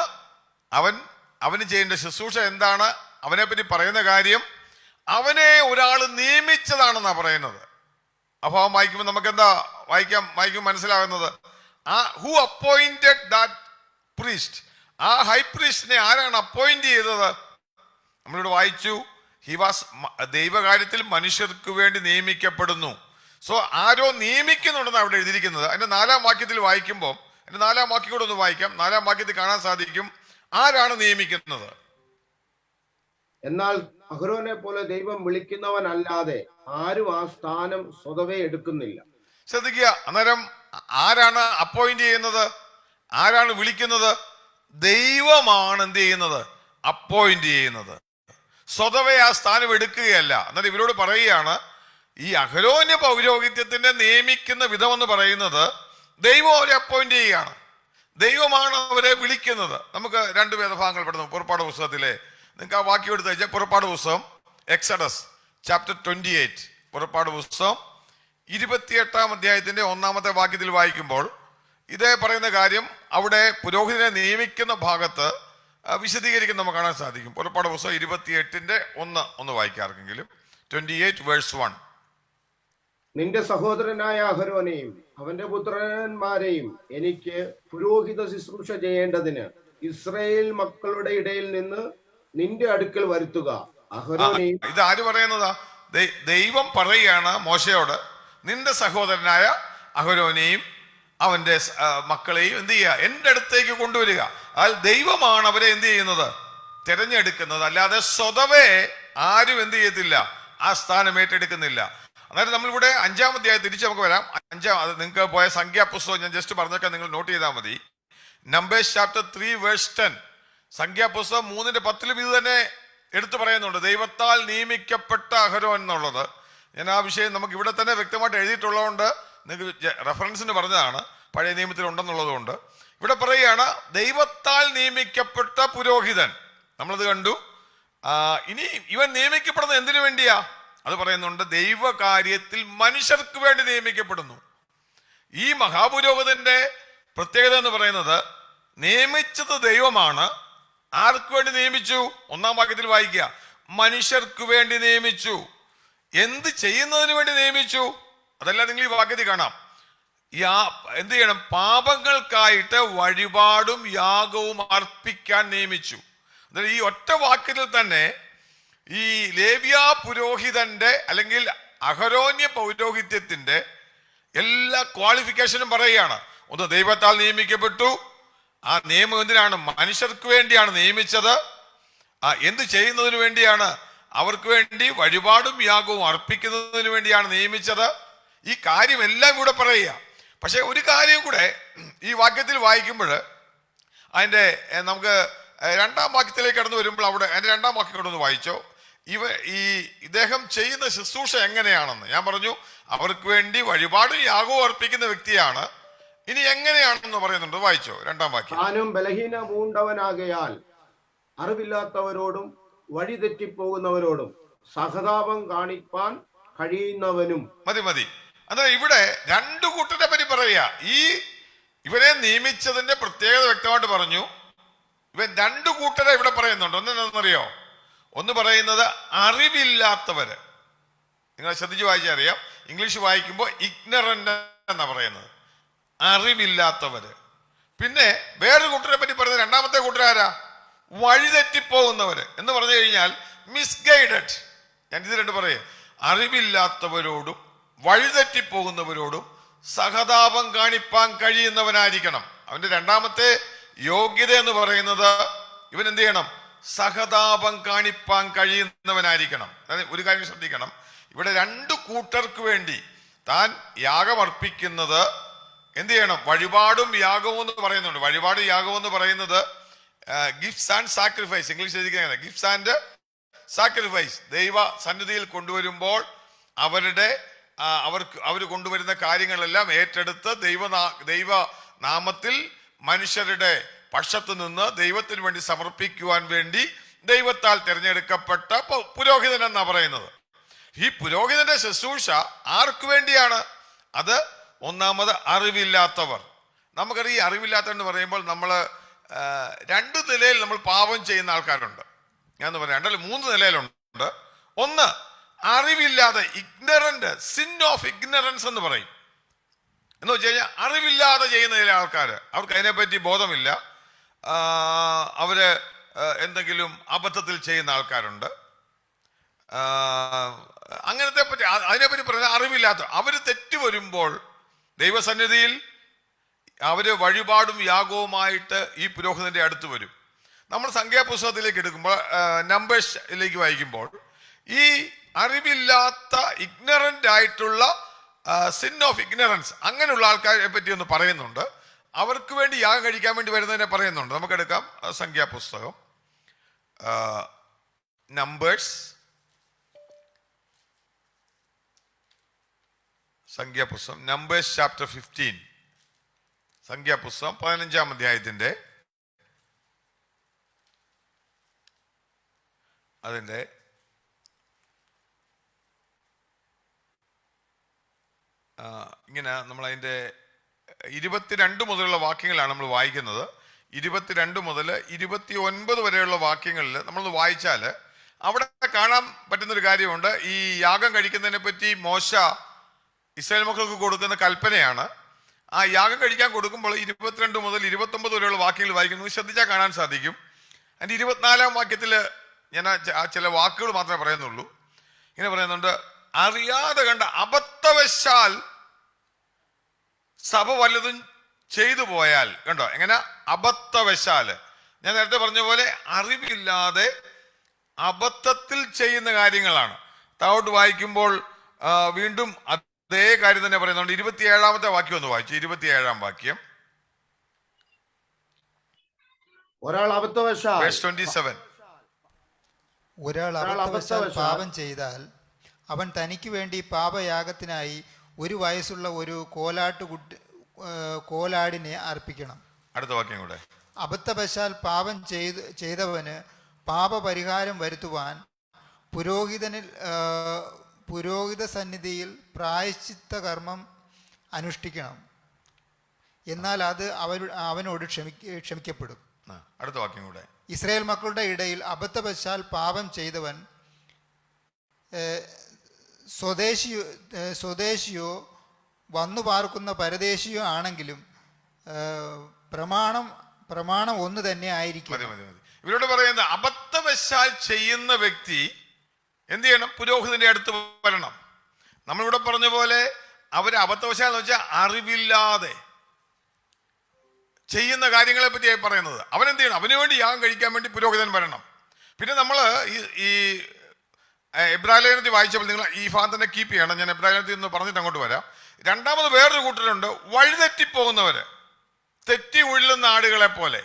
അവന് ചെയ്യേണ്ട ശുശ്രൂഷ എന്താണ്, അവനെപ്പറ്റി പറയുന്ന കാര്യം, അവനെ ഒരാൾ നിയമിച്ചതാണെന്നാ പറയുന്നത്. അപ്പോൾ വായിക്കുമ്പോൾ നമുക്ക് എന്താ വായിക്കുമ്പോൾ മനസ്സിലാകുന്നത്, ഹു അപ്പോയിന്റഡ് ദാറ്റ് പ്രീസ്റ്റ്, ആ ഹൈ പ്രീസ്റ്റിനെ ആരാണ് അപ്പോയിന്റ് ചെയ്തത്? നമ്മളിവിടെ വായിച്ചു, ഹി വാസ്, ദൈവകാര്യത്തിൽ മനുഷ്യർക്ക് വേണ്ടി നിയമിക്കപ്പെടുന്നു. സോ ആരോ നിയമിക്കുന്നുണ്ടെന്ന് അവിടെ എഴുതിയിരിക്കുന്നത്. അതിന്റെ 4-ാം വാക്യത്തിൽ വായിക്കുമ്പോൾ, അതിന്റെ 4-ാം വാക്യം കൂടെ ഒന്ന് വായിക്കാം. 4-ാം വാക്യത്തിൽ കാണാൻ സാധിക്കും ആരാണ് നിയമിക്കുന്നത്. എന്നാൽ അഹരോനെ പോലെ ദൈവം വിളിക്കുന്നവനല്ലാതെ ആരും ആ സ്ഥാനം സ്വതവേ എടുക്കുന്നില്ല. ശ്രദ്ധിക്കുക, അന്നേരം ആരാണ് അപ്പോയിന്റ് ചെയ്യുന്നത്, ആരാണ് വിളിക്കുന്നത്? ദൈവമാണ് എന്ത് ചെയ്യുന്നത്? അപ്പോയിന്റ് ചെയ്യുന്നത്. സ്വതവേ ആ സ്ഥാനം എടുക്കുകയല്ല. എന്നാൽ ഇവരോട് പറയുകയാണ്, ഈ അഹരോന്യ പൗരോഹിത്യത്തിന്റെ നിയമിക്കുന്ന വിധമെന്ന് പറയുന്നത് ദൈവം അവരെ അപ്പോയിന്റ് ചെയ്യുകയാണ്, ദൈവമാണ് അവരെ വിളിക്കുന്നത്. നമുക്ക് 2 വേദഭാഗങ്ങൾ പെടുന്നു. പുറപ്പാട് പുസ്തകത്തിലെ, നിങ്ങൾക്ക് ആ വാക്യം എടുത്ത് വെച്ചാൽ പുറപ്പാട് പുസ്തകം, എക്സഡസ് ചാപ്റ്റർ 28, പുറപ്പാട് പുസ്തകം 28-ാം അധ്യായത്തിന്റെ 1-ാമത്തെ വാക്യത്തിൽ വായിക്കുമ്പോൾ ഇതേ പറയുന്ന കാര്യം അവിടെ പുരോഹിതനെ നിയമിക്കുന്ന ഭാഗത്ത് വിശദീകരിക്കുന്ന നമുക്ക് കാണാൻ സാധിക്കും. പുറപ്പാട് പുസ്തകം 28-ന്റെ 1 ഒന്ന് വായിക്കാർക്കെങ്കിലും. 28 വേഴ്സ് 1. നിന്റെ സഹോദരനായ അഹരോനെയും അവന്റെ പുത്രന്മാരെയും എനിക്ക് പുരോഹിത ശുശ്രൂഷ ചെയ്യേണ്ടതിന് ഇസ്രായേൽ മക്കളുടെ ഇടയിൽ നിന്ന് നിന്റെ അടുക്കൽ വരുത്തുക. അഹരോനെയും, ഇത് ആര് പറയുന്നതാ? ദൈവം പറയുകയാണ് മോശയോട്, നിന്റെ സഹോദരനായ അഹരോനെയും അവന്റെ മക്കളെയും എന്ത് ചെയ്യുക? എൻ്റെ അടുത്തേക്ക് കൊണ്ടുവരിക. അതായത് ദൈവമാണ് അവരെ എന്ത് ചെയ്യുന്നത്? തിരഞ്ഞെടുക്കുന്നത്. അല്ലാതെ സ്വതവേ ആരും എന്ത് ചെയ്യത്തില്ല, ആ സ്ഥാനം ഏറ്റെടുക്കുന്നില്ല. അതായത് നമ്മളിവിടെ 5-ാം അധ്യായം തിരിച്ച് നമുക്ക് വരാം. അത് നിങ്ങൾക്ക് പോയ സംഖ്യാപുസ്തകം ഞാൻ ജസ്റ്റ് പറഞ്ഞൊക്കെ നിങ്ങൾ നോട്ട് ചെയ്താൽ മതി. നമ്പേഴ്സ് ചാപ്റ്റർ 3 വേഴ്സ് 10, സംഖ്യാപുസ്തകം 3:10 ഇത് തന്നെ എടുത്തു പറയുന്നുണ്ട്, ദൈവത്താൽ നിയമിക്കപ്പെട്ട അഹരോൻ എന്നുള്ളത്. ഞാൻ ആ വിഷയം നമുക്ക് ഇവിടെ തന്നെ വ്യക്തമായിട്ട് എഴുതിയിട്ടുള്ളതുകൊണ്ട് നിങ്ങൾക്ക് റെഫറൻസിന് പറഞ്ഞതാണ്, പഴയ നിയമത്തിൽ ഉണ്ടെന്നുള്ളത് കൊണ്ട്. ഇവിടെ പറയുകയാണ് ദൈവത്താൽ നിയമിക്കപ്പെട്ട പുരോഹിതൻ. നമ്മളത് കണ്ടു. ഇനി ഇവൻ നിയമിക്കപ്പെടുന്നത് എന്തിനു വേണ്ടിയാ? അത് പറയുന്നുണ്ട്, ദൈവകാര്യത്തിൽ മനുഷ്യർക്ക് വേണ്ടി നിയമിക്കപ്പെടുന്നു. ഈ മഹാപുരോഹിതന്റെ പ്രത്യേകത എന്ന് പറയുന്നത് നിയമിച്ചത് ദൈവമാണ്. ആർക്ക് വേണ്ടി നിയമിച്ചു? ഒന്നാം വാക്യത്തിൽ വായിക്കുക, മനുഷ്യർക്ക് വേണ്ടി നിയമിച്ചു. എന്ത് ചെയ്യുന്നതിന് വേണ്ടി നിയമിച്ചു? അതെല്ലാം നിങ്ങൾ ഈ വാക്യത്തിൽ കാണാം. എന്ത് ചെയ്യണം? പാപങ്ങൾക്കായിട്ട് വഴിപാടും യാഗവും അർപ്പിക്കാൻ നിയമിച്ചു. അതായത് ഈ ഒറ്റ വാക്യത്തിൽ തന്നെ ഈ ലേവ്യ പുരോഹിതന്റെ അല്ലെങ്കിൽ അഹരോന്യ പൗരോഹിത്യത്തിന്റെ എല്ലാ ക്വാളിഫിക്കേഷനും പറയുകയാണ്. ഒന്ന്, ദൈവത്താൽ നിയമിക്കപ്പെട്ടു. ആ നിയമം എന്തിനാണ്? മനുഷ്യർക്ക് വേണ്ടിയാണ് നിയമിച്ചത്. എന്ത് ചെയ്യുന്നതിന് വേണ്ടിയാണ്? അവർക്ക് വേണ്ടി വഴിപാടും യാഗവും അർപ്പിക്കുന്നതിന് വേണ്ടിയാണ് നിയമിച്ചത്. ഈ കാര്യം എല്ലാം കൂടെ പറയുക. പക്ഷെ ഒരു കാര്യം കൂടെ ഈ വാക്യത്തിൽ വായിക്കുമ്പോൾ അതിൻ്റെ നമുക്ക് രണ്ടാം വാക്യത്തിലേക്ക് കടന്നു വരുമ്പോൾ അവിടെ അതിൻ്റെ രണ്ടാം വാക്യം കൊണ്ടൊന്ന് വായിച്ചോ. ഇദ്ദേഹം ചെയ്യുന്ന ശുശ്രൂഷ എങ്ങനെയാണെന്ന് ഞാൻ പറഞ്ഞു. അവർക്ക് വേണ്ടി വഴിപാടും യാഗവും അർപ്പിക്കുന്ന വ്യക്തിയാണ്. ഇനി എങ്ങനെയാണെന്ന് പറയുന്നുണ്ട്, വായിച്ചോ രണ്ടാം വാക്യം. താനും ബലഹീനമൂണ്ടവനാകയാൽ അറിവില്ലാത്തവരോടും വഴിതെറ്റിപ്പോകുന്നവരോടും സഹതാപം കാണിപ്പാൻ കഴിയുന്നവനും. മതി. അതാ ഇവിടെ രണ്ടു കൂട്ടരെ പറ്റി പറയുക. ഇവരെ നിയമിച്ചതിന്റെ പ്രത്യേകത വ്യക്തമായിട്ട് പറഞ്ഞു. ഇവൻ രണ്ടു കൂട്ടരെ ഇവിടെ പറയുന്നുണ്ട്. ഒന്നെന്നറിയോ? ഒന്ന് പറയുന്നത് അറിവില്ലാത്തവര്. നിങ്ങൾ ശ്രദ്ധിച്ച് വായിച്ചാൽ അറിയാം. ഇംഗ്ലീഷ് വായിക്കുമ്പോൾ ഇഗ്നറന്റ് എന്നാ പറയുന്നത്, അറിവില്ലാത്തവര്. പിന്നെ വേറൊരു കൂട്ടരെ പറ്റി പറയുന്നത്, രണ്ടാമത്തെ കൂട്ടരാരാ? വഴിതെറ്റിപ്പോകുന്നവര് എന്ന് പറഞ്ഞു കഴിഞ്ഞാൽ മിസ്ഗൈഡഡ്. ഞാൻ ഇത് രണ്ട് പറയേ, അറിവില്ലാത്തവരോടും വഴിതെറ്റിപ്പോകുന്നവരോടും സഹതാപം കാണിപ്പാൻ കഴിയുന്നവനായിരിക്കണം. അവന്റെ രണ്ടാമത്തെ യോഗ്യത എന്ന് പറയുന്നത് ഇവൻ എന്ത് ചെയ്യണം? സഹതാപം കാണിപ്പാൻ കഴിയുന്നവനായിരിക്കണം. അതായത് ഒരു കാര്യം ശ്രദ്ധിക്കണം, ഇവിടെ രണ്ടു കൂട്ടർക്ക് വേണ്ടി താൻ യാഗമർപ്പിക്കുന്നത് എന്ത് ചെയ്യണം? വഴിപാടും യാഗവും എന്ന് പറയുന്നുണ്ട്. വഴിപാടും യാഗവും എന്ന് പറയുന്നത് ഗിഫ്റ്റ്സ് ആൻഡ് സാക്രിഫൈസ്. ഇംഗ്ലീഷ് എഴുതിക്കുന്നത് ഗിഫ്റ്റ്സ് ആൻഡ് സാക്രിഫൈസ്. ദൈവ സന്നിധിയിൽ കൊണ്ടുവരുമ്പോൾ അവർ കൊണ്ടുവരുന്ന കാര്യങ്ങളെല്ലാം ഏറ്റെടുത്ത് ദൈവ നാമത്തിൽ മനുഷ്യരുടെ പക്ഷത്ത് നിന്ന് ദൈവത്തിന് വേണ്ടി സമർപ്പിക്കുവാൻ വേണ്ടി ദൈവത്താൽ തിരഞ്ഞെടുക്കപ്പെട്ട പുരോഹിതൻ എന്നാ പറയുന്നത്. ഈ പുരോഹിതന്റെ ശുശ്രൂഷ ആർക്കു വേണ്ടിയാണ്? അത് ഒന്നാമത് അറിവില്ലാത്തവർ. നമുക്കറിയാം, ഈ അറിവില്ലാത്തവർ പറയുമ്പോൾ നമ്മൾ രണ്ടു നിലയിൽ നമ്മൾ പാപം ചെയ്യുന്ന ആൾക്കാരുണ്ട്. ഞാൻ പറയാം, രണ്ടല്ല 3 നിലയിലുണ്ട്. ഒന്ന്, അറിവില്ലാതെ, ഇഗ്നറന്റ്, സിൻ ഓഫ് ഇഗ്നറൻസ് എന്ന് പറയും. എന്ന് വെച്ച് കഴിഞ്ഞാൽ അറിവില്ലാതെ ചെയ്യുന്ന ചില ആൾക്കാർ, അവർക്ക് അതിനെപ്പറ്റി ബോധമില്ല. അവര് എന്തെങ്കിലും അബദ്ധത്തിൽ ചെയ്യുന്ന ആൾക്കാരുണ്ട്. അതിനെപ്പറ്റി പറഞ്ഞാൽ അറിവില്ലാത്ത അവര് തെറ്റ് വരുമ്പോൾ ദൈവസന്നിധിയിൽ അവര് വഴിപാടും യാഗവുമായിട്ട് ഈ പുരോഹിതന്റെ അടുത്ത് വരും. നമ്മൾ സംഖ്യാപുസ്തകത്തിലേക്ക് എടുക്കുമ്പോൾ, നമ്പേഴ്സിലേക്ക് വായിക്കുമ്പോൾ, ഈ അറിവില്ലാത്ത ഇഗ്നറന്റ് ആയിട്ടുള്ള സിൻ ഓഫ് ഇഗ്നറൻസ് അങ്ങനെയുള്ള ആൾക്കാരെ പറ്റി ഒന്ന് പറയുന്നുണ്ട്. അവർക്ക് വേണ്ടി യാഗം കഴിക്കാൻ വേണ്ടി വരുന്നതിനെ പറയുന്നുണ്ട്. നമുക്കെടുക്കാം സംഖ്യാപുസ്തകം, നമ്പേഴ്സ്, സംഖ്യാപുസ്തകം നമ്പേഴ്സ് ചാപ്റ്റർ 15, സംഖ്യാപുസ്തകം 15-ാം അധ്യായത്തിന്റെ അതിൻ്റെ ഇങ്ങനെ നമ്മൾ അതിൻ്റെ 22 മുതലുള്ള വാക്യങ്ങളാണ് നമ്മൾ വായിക്കുന്നത്. 22 മുതൽ 29 വരെയുള്ള വാക്യങ്ങളിൽ നമ്മളൊന്ന് വായിച്ചാൽ അവിടെ കാണാൻ പറ്റുന്നൊരു കാര്യമുണ്ട്. ഈ യാഗം കഴിക്കുന്നതിനെ പറ്റി മോശ ഇസ്രായേൽ മക്കൾക്ക് കൊടുക്കുന്ന കൽപ്പനയാണ്. ആ യാഗം കഴിക്കാൻ കൊടുക്കുമ്പോൾ 22 മുതൽ 29 വരെയുള്ള വാക്യങ്ങൾ വായിക്കുന്നത് ശ്രദ്ധിച്ചാൽ കാണാൻ സാധിക്കും. അതിൻ്റെ 24-ാം വാക്യത്തിൽ ഞാൻ ചില വാക്കുകൾ മാത്രമേ പറയുന്നുള്ളൂ. ഇങ്ങനെ പറയുന്നുണ്ട്, അറിയാതെ കണ്ട അബദ്ധവശാൽ സഭ വല്ലതും ചെയ്തു പോയാൽ. കണ്ടോ എങ്ങനെ? അബദ്ധവശാല്. ഞാൻ നേരത്തെ പറഞ്ഞ പോലെ അറിവില്ലാതെ അബദ്ധത്തിൽ ചെയ്യുന്ന കാര്യങ്ങളാണ്. താഴോട്ട് വായിക്കുമ്പോൾ വീണ്ടും അതേ കാര്യം തന്നെ പറയുന്നുണ്ട്. 27-ാമത്തെ വാക്യം ഒന്ന് വായിച്ചു. 27-ാം വാക്യം, ഒരാൾ അബദ്ധവശാൽ 27. ഒരാൾ അബദ്ധവശാൽ പാപം ചെയ്താൽ അവൻ തനിക്ക് വേണ്ടി പാപയാഗത്തിനായി 1 വയസ്സുള്ള ഒരു കോലാടിനെ അർപ്പിക്കണം. അടുത്ത വാക്യം കൂടെ. അബദ്ധവശാൽ പാപം ചെയ്തവന് പാപപരിഹാരം വരുത്തുവാൻ പുരോഹിത സന്നിധിയിൽ പ്രായശ്ചിത്ത കർമ്മം അനുഷ്ഠിക്കണം. എന്നാൽ അത് അവനോട് ക്ഷമിക്കപ്പെടും. അടുത്ത വാക്യം കൂടെ. ഇസ്രായേൽ മക്കളുടെ ഇടയിൽ അബദ്ധവശാൽ പാപം ചെയ്തവൻ സ്വദേശിയോ വന്നു പാർക്കുന്ന പരദേശിയോ ആണെങ്കിലും പ്രമാണം ഒന്ന് തന്നെ ആയിരിക്കും. ഇവരോട് പറയുന്നത് അബദ്ധവശാൽ ചെയ്യുന്ന വ്യക്തി എന്ത് ചെയ്യണം? പുരോഹിതന്റെ അടുത്ത് വരണം. നമ്മളിവിടെ പറഞ്ഞ പോലെ അവർ അബദ്ധവശാൽ എന്ന് വെച്ചാൽ അറിവില്ലാതെ ചെയ്യുന്ന കാര്യങ്ങളെ പറ്റിയായി പറയുന്നത്. അവനെന്ത് ചെയ്യണം? അവന് വേണ്ടി യാഗം കഴിക്കാൻ വേണ്ടി പുരോഹിതൻ വരണം. പിന്നെ നമ്മൾ ഈ എബ്രായലേഖനത്തിൽ വായിച്ചപ്പോൾ നിങ്ങൾ ഈ ഭാഗം തന്നെ കീപ്പ് ചെയ്യണം. ഞാൻ എബ്രായലേഖനത്തിൽ നിന്ന് പറഞ്ഞിട്ട് അങ്ങോട്ട് വരാം. രണ്ടാമത് വേറൊരു കൂട്ടരുണ്ട്, വഴിതെറ്റിപ്പോകുന്നവര്, തെറ്റി ഉള്ളുന്ന ആടുകളെ പോലെ.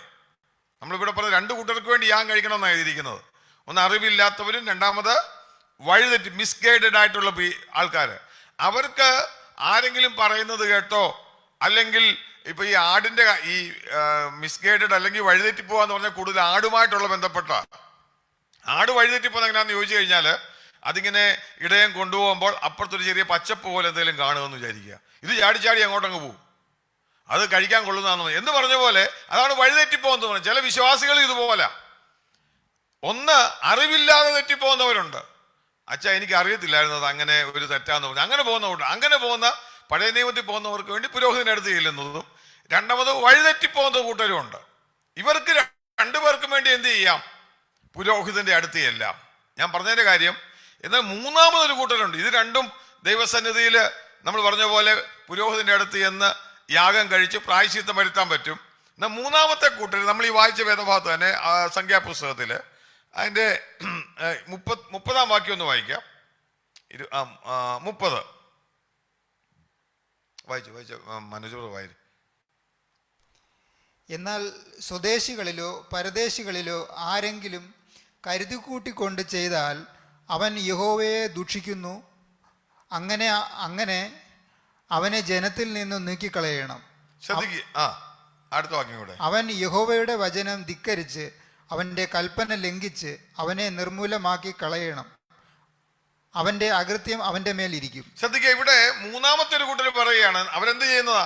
നമ്മളിവിടെ പറഞ്ഞ രണ്ട് കൂട്ടർക്ക് വേണ്ടി യാഗം കഴിക്കണമെന്നാണ് എഴുതിയിരിക്കുന്നത്. ഒന്ന് അറിവില്ലാത്തവരും, രണ്ടാമത് വഴിതെറ്റി മിസ്ഗൈഡഡ് ആയിട്ടുള്ള ആൾക്കാർ. അവർക്ക് ആരെങ്കിലും പറയുന്നത് കേട്ടോ, അല്ലെങ്കിൽ ഇപ്പൊ ഈ ആടിന്റെ ഈ മിസ്ഗൈഡഡ് അല്ലെങ്കിൽ വഴിതെറ്റിപ്പോവാന്ന് പറഞ്ഞാൽ കൂടുതൽ ആടുമായിട്ടുള്ള ബന്ധപ്പെട്ട ആട് വഴിതെറ്റിപ്പോന്ന് എങ്ങനെയാണെന്ന് ചോദിച്ചു കഴിഞ്ഞാൽ അതിങ്ങനെ ഇടയം കൊണ്ടുപോകുമ്പോൾ അപ്പുറത്തൊരു ചെറിയ പച്ചപ്പ് പോലെ എന്തെങ്കിലും കാണുമെന്ന് വിചാരിക്കുക. ഇത് ചാടി ചാടി അങ്ങോട്ടങ്ങ് പോകും, അത് കഴിക്കാൻ കൊള്ളുന്നതാണെന്ന് എന്ന് പറഞ്ഞ പോലെ അതാണ് വഴിതെറ്റിപ്പോന്ന് പറഞ്ഞത്. ചില വിശ്വാസികൾ ഇതുപോലെ ഒന്ന് അറിവില്ലാതെ തെറ്റിപ്പോകുന്നവരുണ്ട്. അച്ഛാ എനിക്ക് അറിയത്തില്ലായിരുന്നത് അങ്ങനെ ഒരു തെറ്റാന്ന് പറഞ്ഞു അങ്ങനെ പോകുന്നവരുണ്ട്. അങ്ങനെ പോകുന്ന പഴയ നിയമത്തിൽ പോകുന്നവർക്ക് വേണ്ടി പുരോഹിതന്റെ അടുത്ത് ചെല്ലുന്നതും, രണ്ടാമത് വഴിതെറ്റിപ്പോകുന്ന കൂട്ടരും ഉണ്ട്. ഇവർക്ക് രണ്ടുപേർക്കും വേണ്ടി എന്ത് ചെയ്യാം? പുരോഹിതന്റെ അടുത്ത് ചെല്ലാം. ഞാൻ പറഞ്ഞതിന്റെ കാര്യം. എന്നാൽ മൂന്നാമതൊരു കൂട്ടരുണ്ട്. ഇത് രണ്ടും ദൈവസന്നിധിയിൽ നമ്മൾ പറഞ്ഞ പോലെ പുരോഹിതന്റെ അടുത്ത് ചെന്ന് യാഗം കഴിച്ച് പ്രായശ്ചിത്തം വരുത്താൻ പറ്റും. എന്നാൽ മൂന്നാമത്തെ കൂട്ടർ നമ്മൾ ഈ വായിച്ച വേദഭാഗത്ത് തന്നെ സംഖ്യാപുസ്തകത്തിൽ അതിൻ്റെ 30 വാക്യം ഒന്ന് വായിക്കാം. 30 വായിച്ചു മനോജ് വായി. എന്നാൽ സ്വദേശികളിലോ പരദേശികളിലോ ആരെങ്കിലും കരുതിക്കൂട്ടിക്കൊണ്ട് ചെയ്താൽ അവൻ യഹോവയെ ദുഷിക്കുന്നു. അങ്ങനെ അവനെ ജനത്തിൽ നിന്നും നീക്കിക്കളയണം. അടുത്ത വാക്യം കൂടെ. അവൻ യഹോവയുടെ വചനം ധിക്കരിച്ച് അവന്റെ കൽപ്പന ലംഘിച്ച് അവനെ നിർമൂലമാക്കി കളയണം. അവന്റെ അകൃത്യം അവന്റെ മേൽ ഇരിക്കും. ശ്രദ്ധിക്കുക, ഇവിടെ മൂന്നാമത്തെ ഒരു കൂട്ടർ പറയുകയാണ്. അവരെന്ത് ചെയ്യുന്നതാ?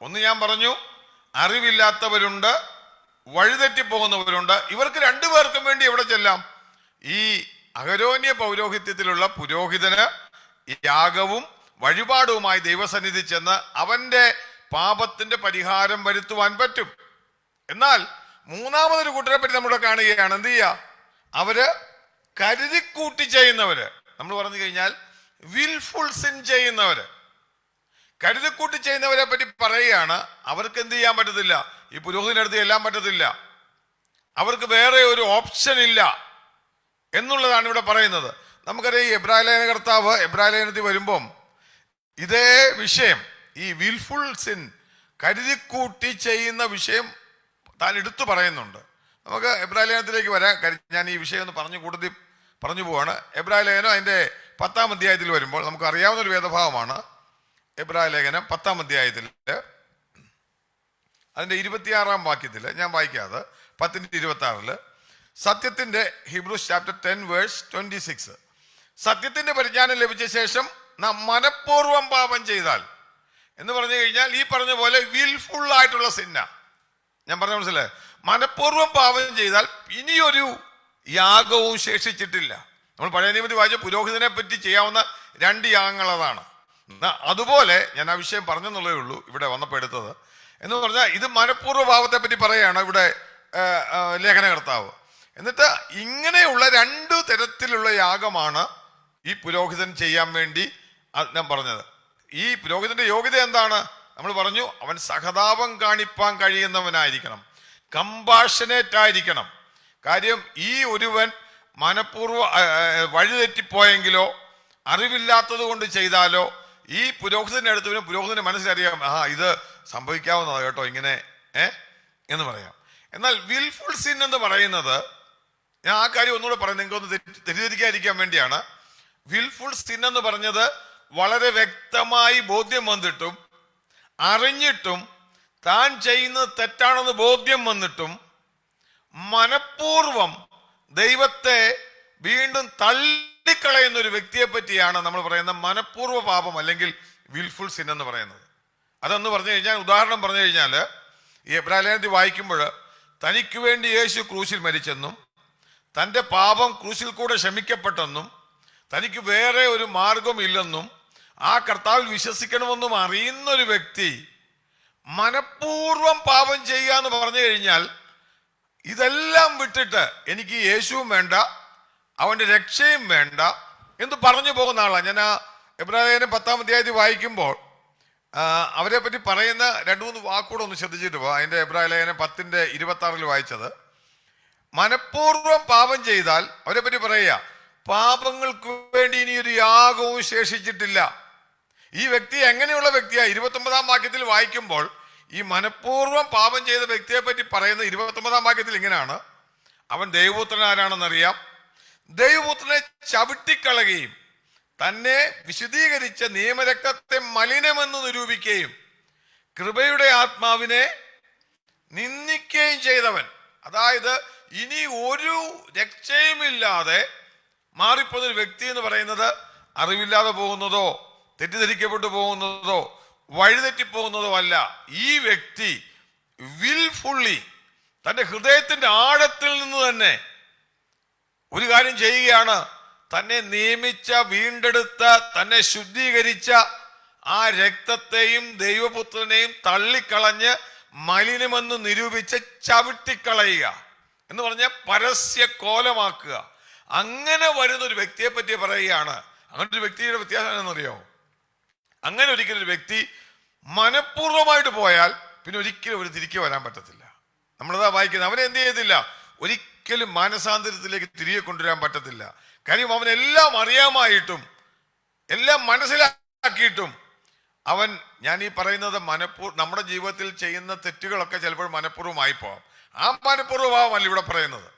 ഒന്ന് ഞാൻ പറഞ്ഞു, അറിവില്ലാത്തവരുണ്ട്, വഴിതെറ്റിപ്പോകുന്നവരുണ്ട്. ഇവർക്ക് രണ്ടുപേർക്കും വേണ്ടി എവിടെ ചെല്ലാം? ഈ അഹരോന്യ പൗരോഹിത്യത്തിലുള്ള പുരോഹിതന് യാഗവും വഴിപാടുമായി ദൈവസന്നിധി ചെന്ന് അവന്റെ പാപത്തിന്റെ പരിഹാരം വരുത്തുവാൻ പറ്റും. എന്നാൽ മൂന്നാമതൊരു കൂട്ടരെ പറ്റി നമ്മുടെ കാണുകയാണ്. എന്ത് ചെയ്യുക? അവര് കരുതിക്കൂട്ടി ചെയ്യുന്നവര്. നമ്മൾ പറഞ്ഞു കഴിഞ്ഞാൽ വിൽഫുൾ സിൻ ചെയ്യുന്നവര്, കരുതിക്കൂട്ടി ചെയ്യുന്നവരെ പറ്റി പറയുകയാണ്. അവർക്ക് എന്ത് ചെയ്യാൻ പറ്റത്തില്ല? ഈ പുരോഹിതന്റെ അടുത്ത് ചെല്ലാൻ പറ്റത്തില്ല. അവർക്ക് വേറെ ഒരു ഓപ്ഷൻ ഇല്ല എന്നുള്ളതാണ് ഇവിടെ പറയുന്നത്. നമുക്കറിയാം, ഈ എബ്രായലേഖന കർത്താവ് എബ്രായലേഖനത്തിൽ വരുമ്പം ഇതേ വിഷയം, ഈ വിൽഫുൾ സിൻ, കരുതിക്കൂട്ടി ചെയ്യുന്ന വിഷയം താൻ എടുത്തു പറയുന്നുണ്ട്. നമുക്ക് എബ്രായലേഖനത്തിലേക്ക് വരാൻ ഞാൻ ഈ വിഷയം ഒന്ന് പറഞ്ഞു പോവാണ്. എബ്രായലേഖനം അതിൻ്റെ 10-ാം അധ്യായത്തിൽ വരുമ്പോൾ നമുക്ക് അറിയാവുന്ന ഒരു വേദഭാഗമാണ്. എബ്രായലേഖനം 10-ാം അധ്യായത്തിൽ അതിൻ്റെ 26-ാം വാക്യത്തിൽ ഞാൻ വായിക്കാതെ 10:26 സത്യത്തിന്റെ ഹിബ്രൂസ് ചാപ്റ്റർ 10:26 സത്യത്തിന്റെ പരിജ്ഞാനം ലഭിച്ച ശേഷം നാം മനഃപൂർവ്വം പാപം ചെയ്താൽ എന്ന് പറഞ്ഞു കഴിഞ്ഞാൽ ഈ പറഞ്ഞ പോലെ വിൽഫുൾ ആയിട്ടുള്ള സിന്ന. ഞാൻ പറഞ്ഞ മനസ്സിലായി? മനഃപൂർവ്വം പാപം ചെയ്താൽ ഇനിയൊരു യാഗവും ശേഷിച്ചിട്ടില്ല. നമ്മൾ പഴയ നിയമത്തിൽ വായിച്ച പുരോഹിതനെ പറ്റി ചെയ്യാവുന്ന 2 യാഗങ്ങൾ അതാണ്. അതുപോലെ ഞാൻ ആ വിഷയം പറഞ്ഞെന്നുള്ളേ ഉള്ളൂ ഇവിടെ വന്നപ്പോൾ എടുത്തത്. എന്ന് പറഞ്ഞാൽ ഇത് മനഃപൂർവ്വ പാപത്തെ പറ്റി പറയുകയാണ് ഇവിടെ ലേഖനകർത്താവ്. എന്നിട്ട് ഇങ്ങനെയുള്ള 2 തരത്തിലുള്ള യാഗമാണ് ഈ പുരോഹിതൻ ചെയ്യാൻ വേണ്ടി ഞാൻ പറഞ്ഞത്. ഈ പുരോഹിതന്റെ യോഗ്യത എന്താണ്? നമ്മൾ പറഞ്ഞു, അവൻ സഹതാപം കാണിപ്പാൻ കഴിയുന്നവനായിരിക്കണം, കമ്പാഷനേറ്റ് ആയിരിക്കണം. കാര്യം ഈ ഒരുവൻ മനഃപൂർവ്വ വഴിതെറ്റിപ്പോയെങ്കിലോ അറിവില്ലാത്തത് കൊണ്ട് ചെയ്താലോ ഈ പുരോഹിതന്റെ അടുത്ത് പുരോഹിതന് മനസ്സിലറിയാം, ഇത് സംഭവിക്കാവുന്നതാണ് കേട്ടോ ഇങ്ങനെ എന്ന് പറയാം. എന്നാൽ വിൽഫുൾ സിൻ എന്ന് പറയുന്നത്, ഞാൻ ആ കാര്യം ഒന്നുകൂടെ പറയാം, നിങ്ങൾക്കൊന്ന് തെറ്റിദ്ധരിക്കാതിരിക്കാൻ വേണ്ടിയാണ്. വിൽഫുൾ സിൻ എന്ന് പറഞ്ഞത് വളരെ വ്യക്തമായി ബോധ്യം വന്നിട്ടും അറിഞ്ഞിട്ടും താൻ ചെയ്യുന്നത് തെറ്റാണെന്ന് ബോധ്യം വന്നിട്ടും മനഃപൂർവം ദൈവത്തെ വീണ്ടും തള്ളിക്കളയുന്ന ഒരു വ്യക്തിയെ പറ്റിയാണ് നമ്മൾ പറയുന്ന മനഃപൂർവ്വ പാപം അല്ലെങ്കിൽ വിൽഫുൾ സിൻ എന്ന് പറയുന്നത്. അതെന്ന് പറഞ്ഞു കഴിഞ്ഞാൽ, ഉദാഹരണം പറഞ്ഞു കഴിഞ്ഞാൽ, ഈ എബ്രായലേഖനത്തിൽ വായിക്കുമ്പോൾ തനിക്ക് വേണ്ടി യേശു ക്രൂശിൽ മരിച്ചെന്നും തൻ്റെ പാപം ക്രൂശിൽ കൂടെ ക്ഷമിക്കപ്പെട്ടെന്നും തനിക്ക് വേറെ ഒരു മാർഗം ഇല്ലെന്നും ആ കർത്താവിൽ വിശ്വസിക്കണമെന്നും അറിയുന്ന ഒരു വ്യക്തി മനഃപൂർവ്വം പാപം ചെയ്യുക എന്ന് പറഞ്ഞു കഴിഞ്ഞാൽ, ഇതെല്ലാം വിട്ടിട്ട് എനിക്ക് യേശുവും വേണ്ട, അവൻ്റെ രക്ഷയും വേണ്ട എന്ന് പറഞ്ഞു പോകുന്ന ആളാണ്. ഞാൻ ആ എബ്രായലേഖനം 10-ാം അധ്യായത്തിൽ വായിക്കുമ്പോൾ അവരെ പറ്റി പറയുന്ന 2-3 വാക്കുകൂടെ ഒന്ന് ശ്രദ്ധിച്ചിട്ട് പോ. അതിൻ്റെ എബ്രായലേഖനം 10:26 വായിച്ചത്, മനഃപൂർവ്വം പാപം ചെയ്താൽ അവരെ പറ്റി പറയുക, പാപങ്ങൾക്ക് വേണ്ടി ഇനി ഒരു യാഗവും ശേഷിച്ചിട്ടില്ല. ഈ വ്യക്തി എങ്ങനെയുള്ള വ്യക്തിയാ? 29-ാം വാക്യത്തിൽ വായിക്കുമ്പോൾ ഈ മനഃപൂർവ്വം പാപം ചെയ്ത വ്യക്തിയെ പറ്റി പറയുന്നത് 29-ാം വാക്യത്തിൽ ഇങ്ങനെയാണ്, അവൻ ദൈവപുത്രൻ ആരാണെന്നറിയാം, ദൈവപുത്രനെ ചവിട്ടിക്കളയുകയും തന്നെ വിശുദ്ധീകരിച്ച നിയമരക്തത്തെ മലിനമെന്ന് നിരൂപിക്കുകയും കൃപയുടെ ആത്മാവിനെ നിന്ദിക്കുകയും ചെയ്തവൻ. അതായത് ഇനി ഒരു രക്ഷയുമില്ലാതെ മാറിപ്പോകുന്നൊരു വ്യക്തി എന്ന് പറയുന്നത് അറിവില്ലാതെ പോകുന്നതോ തെറ്റിദ്ധരിക്കപ്പെട്ടു പോകുന്നതോ വഴിതെറ്റിപ്പോകുന്നതോ അല്ല. ഈ വ്യക്തി വിൽഫുള്ളി തൻ്റെ ഹൃദയത്തിൻ്റെ ആഴത്തിൽ നിന്ന് തന്നെ ഒരു കാര്യം ചെയ്യുകയാണ്. തന്നെ നിയമിച്ച, വീണ്ടെടുത്ത, തന്നെ ശുദ്ധീകരിച്ച ആ രക്തത്തെയും ദൈവപുത്രനെയും തള്ളിക്കളഞ്ഞ് മലിനമെന്ന് നിരൂപിച്ച് ചവിട്ടിക്കളയുക എന്ന് പറഞ്ഞാൽ പരസ്യ കോലമാക്കുക. അങ്ങനെ വരുന്ന ഒരു വ്യക്തിയെ പറ്റി പറയുകയാണ്. അങ്ങനെ ഒരു വ്യക്തിയുടെ വ്യത്യാസം എന്നറിയാമോ? അങ്ങനെ ഒരിക്കലും ഒരു വ്യക്തി മനഃപൂർവ്വമായിട്ട് പോയാൽ പിന്നെ ഒരിക്കലും ഒരു തിരികെ വരാൻ പറ്റത്തില്ല. നമ്മളതാ വായിക്കുന്നത്. അവനെ എന്ത് ചെയ്യത്തില്ല? ഒരിക്കലും മാനസാന്തരത്തിലേക്ക് തിരികെ കൊണ്ടുവരാൻ പറ്റത്തില്ല. കാര്യം അവനെല്ലാം അറിയാമായിട്ടും എല്ലാം മനസ്സിലാക്കിയിട്ടും അവൻ, ഞാൻ ഈ പറയുന്നത് നമ്മുടെ ജീവിതത്തിൽ ചെയ്യുന്ന തെറ്റുകളൊക്കെ ചിലപ്പോൾ മനഃപൂർവ്വമായി പോവാം. ആ മനഃപൂർവ്വമാവല്ല ഇവിടെ പറയുന്നത്.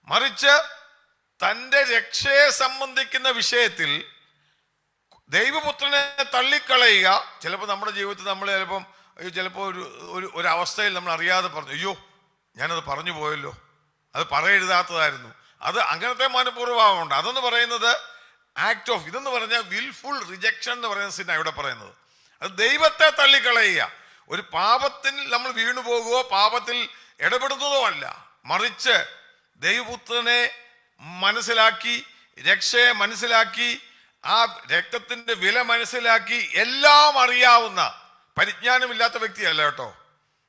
മറിച്ച് തൻ്റെ രക്ഷയെ സംബന്ധിക്കുന്ന വിഷയത്തിൽ ദൈവപുത്രനെ തള്ളിക്കളയുക. ചിലപ്പോൾ നമ്മുടെ ജീവിതത്തിൽ നമ്മൾ ചിലപ്പോൾ ഒരു അവസ്ഥയിൽ നമ്മൾ അറിയാതെ പറഞ്ഞു, അയ്യോ ഞാനത് പറഞ്ഞു പോയല്ലോ, അത് പറയെഴുതാത്തതായിരുന്നു. അത് അങ്ങനത്തെ മനഃപൂർവ്വമുണ്ട്. അതെന്ന് പറയുന്നത് ആക്ട് ഓഫ്, ഇതെന്ന് പറഞ്ഞാൽ വിൽഫുൾ റിജക്ഷൻ എന്ന് പറയുന്ന സിനാണ് ഇവിടെ പറയുന്നത്. അത് ദൈവത്തെ തള്ളിക്കളയുക. ഒരു പാപത്തിൽ നമ്മൾ വീണു പോകുകയോ പാപത്തിൽ ഇടപെടുന്നതോ അല്ല, മറിച്ച് ദൈവപുത്രനെ മനസ്സിലാക്കി, രക്ഷയെ മനസ്സിലാക്കി, ആ രക്തത്തിന്റെ വില മനസ്സിലാക്കി, എല്ലാം അറിയാവുന്ന, പരിജ്ഞാനമില്ലാത്ത വ്യക്തിയല്ല കേട്ടോ.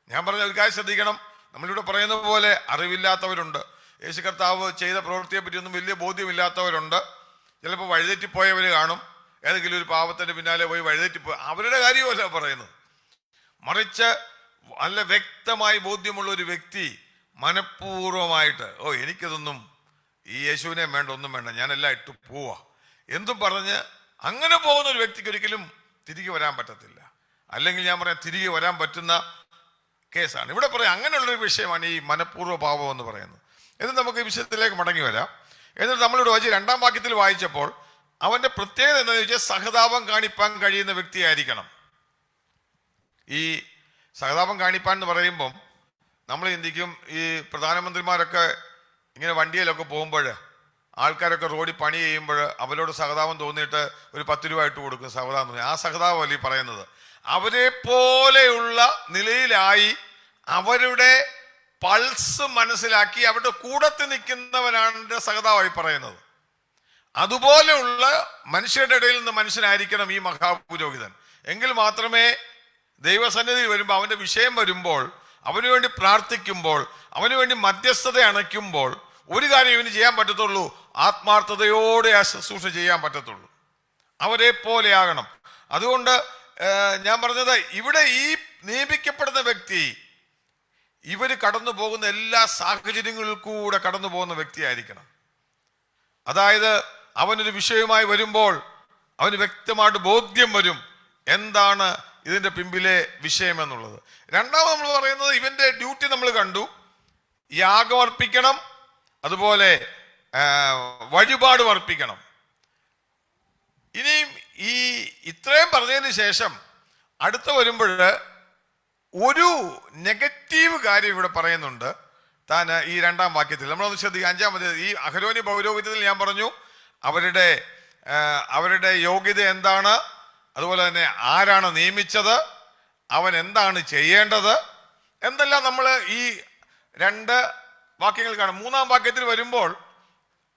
ഞാൻ പറഞ്ഞ ഒരു കാര്യം ശ്രദ്ധിക്കണം. നമ്മളിവിടെ പറയുന്ന പോലെ അറിവില്ലാത്തവരുണ്ട്. യേശു കർത്താവ് ചെയ്ത പ്രവൃത്തിയെ പറ്റിയൊന്നും വലിയ ബോധ്യമില്ലാത്തവരുണ്ട്. ചിലപ്പോൾ വഴിതെറ്റിപ്പോയവർ കാണും. ഏതെങ്കിലും ഒരു പാപത്തിന്റെ പിന്നാലെ പോയി വഴിതെറ്റിപ്പോയി, അവരുടെ കാര്യമല്ല പറയുന്നത്. മറിച്ച് നല്ല വ്യക്തമായി ബോധ്യമുള്ള ഒരു വ്യക്തി മനഃപൂർവ്വമായിട്ട്, എനിക്കതൊന്നും ഈ യേശുവിനെ വേണ്ട, ഒന്നും വേണ്ട, ഞാനെല്ലാം ഇട്ട് പോവാ എന്തും പറഞ്ഞ് അങ്ങനെ പോകുന്ന ഒരു വ്യക്തിക്ക് ഒരിക്കലും തിരികെ വരാൻ പറ്റത്തില്ല. അല്ലെങ്കിൽ ഞാൻ പറയാം, തിരികെ വരാൻ പറ്റുന്ന കേസാണ് ഇവിടെ പറയാം. അങ്ങനെയുള്ളൊരു വിഷയമാണ് ഈ മനഃപൂർവ്വ പാപം എന്ന് പറയുന്നത്. എന്നിട്ട് നമുക്ക് ഈ വിഷയത്തിലേക്ക് മടങ്ങി വരാം. എന്നിട്ട് നമ്മളിവിടെ വായിച്ച് 2-ാം വാക്യത്തിൽ വായിച്ചപ്പോൾ അവന്റെ പ്രത്യേകത എന്താണെന്ന് ചോദിച്ചാൽ, സഹതാപം കാണിപ്പാൻ കഴിയുന്ന വ്യക്തിയായിരിക്കണം. ഈ സഹതാപം കാണിപ്പാൻ എന്ന് പറയുമ്പം നമ്മൾ ചിന്തിക്കും, ഈ പ്രധാനമന്ത്രിമാരൊക്കെ ഇങ്ങനെ വണ്ടിയിലൊക്കെ പോകുമ്പോൾ ആൾക്കാരൊക്കെ റോഡിൽ പണി ചെയ്യുമ്പോൾ അവരോട് സഹതാപം തോന്നിയിട്ട് ഒരു 10 രൂപ ഇട്ട് കൊടുക്കും, സഹതാപം തോന്നി. ആ സഹതാപമല്ല ഈ പറയുന്നത്. അവരെ പോലെയുള്ള നിലയിലായി അവരുടെ പൾസ് മനസ്സിലാക്കി അവരുടെ കൂടത്തിൽ നിൽക്കുന്നവനാണ് സഹതാപമായി പറയുന്നത്. അതുപോലെയുള്ള മനുഷ്യരുടെ ഇടയിൽ നിന്ന് മനുഷ്യനായിരിക്കണം ഈ മഹാപുരോഹിതൻ. എങ്കിൽ മാത്രമേ ദൈവസന്നിധി വരുമ്പോൾ, അവന്റെ വിഷയം വരുമ്പോൾ, അവന് വേണ്ടി പ്രാർത്ഥിക്കുമ്പോൾ, അവന് വേണ്ടി മധ്യസ്ഥത അണയ്ക്കുമ്പോൾ ഒരു കാര്യം ഇവന് ചെയ്യാൻ പറ്റത്തുള്ളൂ, ആത്മാർത്ഥതയോടെ ആ ശുശ്രൂഷ ചെയ്യാൻ പറ്റത്തുള്ളൂ. അവരെ പോലെയാകണം. അതുകൊണ്ട് ഞാൻ പറഞ്ഞത്, ഇവിടെ ഈ നിയമിക്കപ്പെടുന്ന വ്യക്തി ഇവര് കടന്നു പോകുന്ന എല്ലാ സാഹചര്യങ്ങളിൽ കൂടെ കടന്നു പോകുന്ന വ്യക്തിയായിരിക്കണം. അതായത് അവനൊരു വിഷയവുമായി വരുമ്പോൾ അവന് വ്യക്തമായിട്ട് ബോധ്യം വരും എന്താണ് ഇതിന്റെ പിമ്പിലെ വിഷയം എന്നുള്ളത്. രണ്ടാമത് നമ്മൾ പറയുന്നത്, ഇവന്റെ ഡ്യൂട്ടി നമ്മൾ കണ്ടു, യാഗം അർപ്പിക്കണം, അതുപോലെ വഴിപാട് അർപ്പിക്കണം. ഇനിയും ഈ ഇത്രയും പറഞ്ഞതിന് ശേഷം അടുത്ത വരുമ്പോൾ ഒരു നെഗറ്റീവ് കാര്യം ഇവിടെ പറയുന്നുണ്ട്. താൻ ഈ 2-ാം വാക്യത്തിൽ നമ്മളൊന്ന് ശ്രദ്ധിക്കുക. 5-ാമത് ഈ അഹരോന്യ പൗരോഹിത്യത്തിൽ ഞാൻ പറഞ്ഞു അവരുടെ യോഗ്യത എന്താണ്, അതുപോലെ തന്നെ ആരാണ് നിയമിച്ചത്, അവൻ എന്താണ് ചെയ്യേണ്ടത് എന്തെല്ലാം നമ്മൾ ഈ 2 വാക്യങ്ങൾ കാണും. 3-ാം വാക്യത്തിൽ വരുമ്പോൾ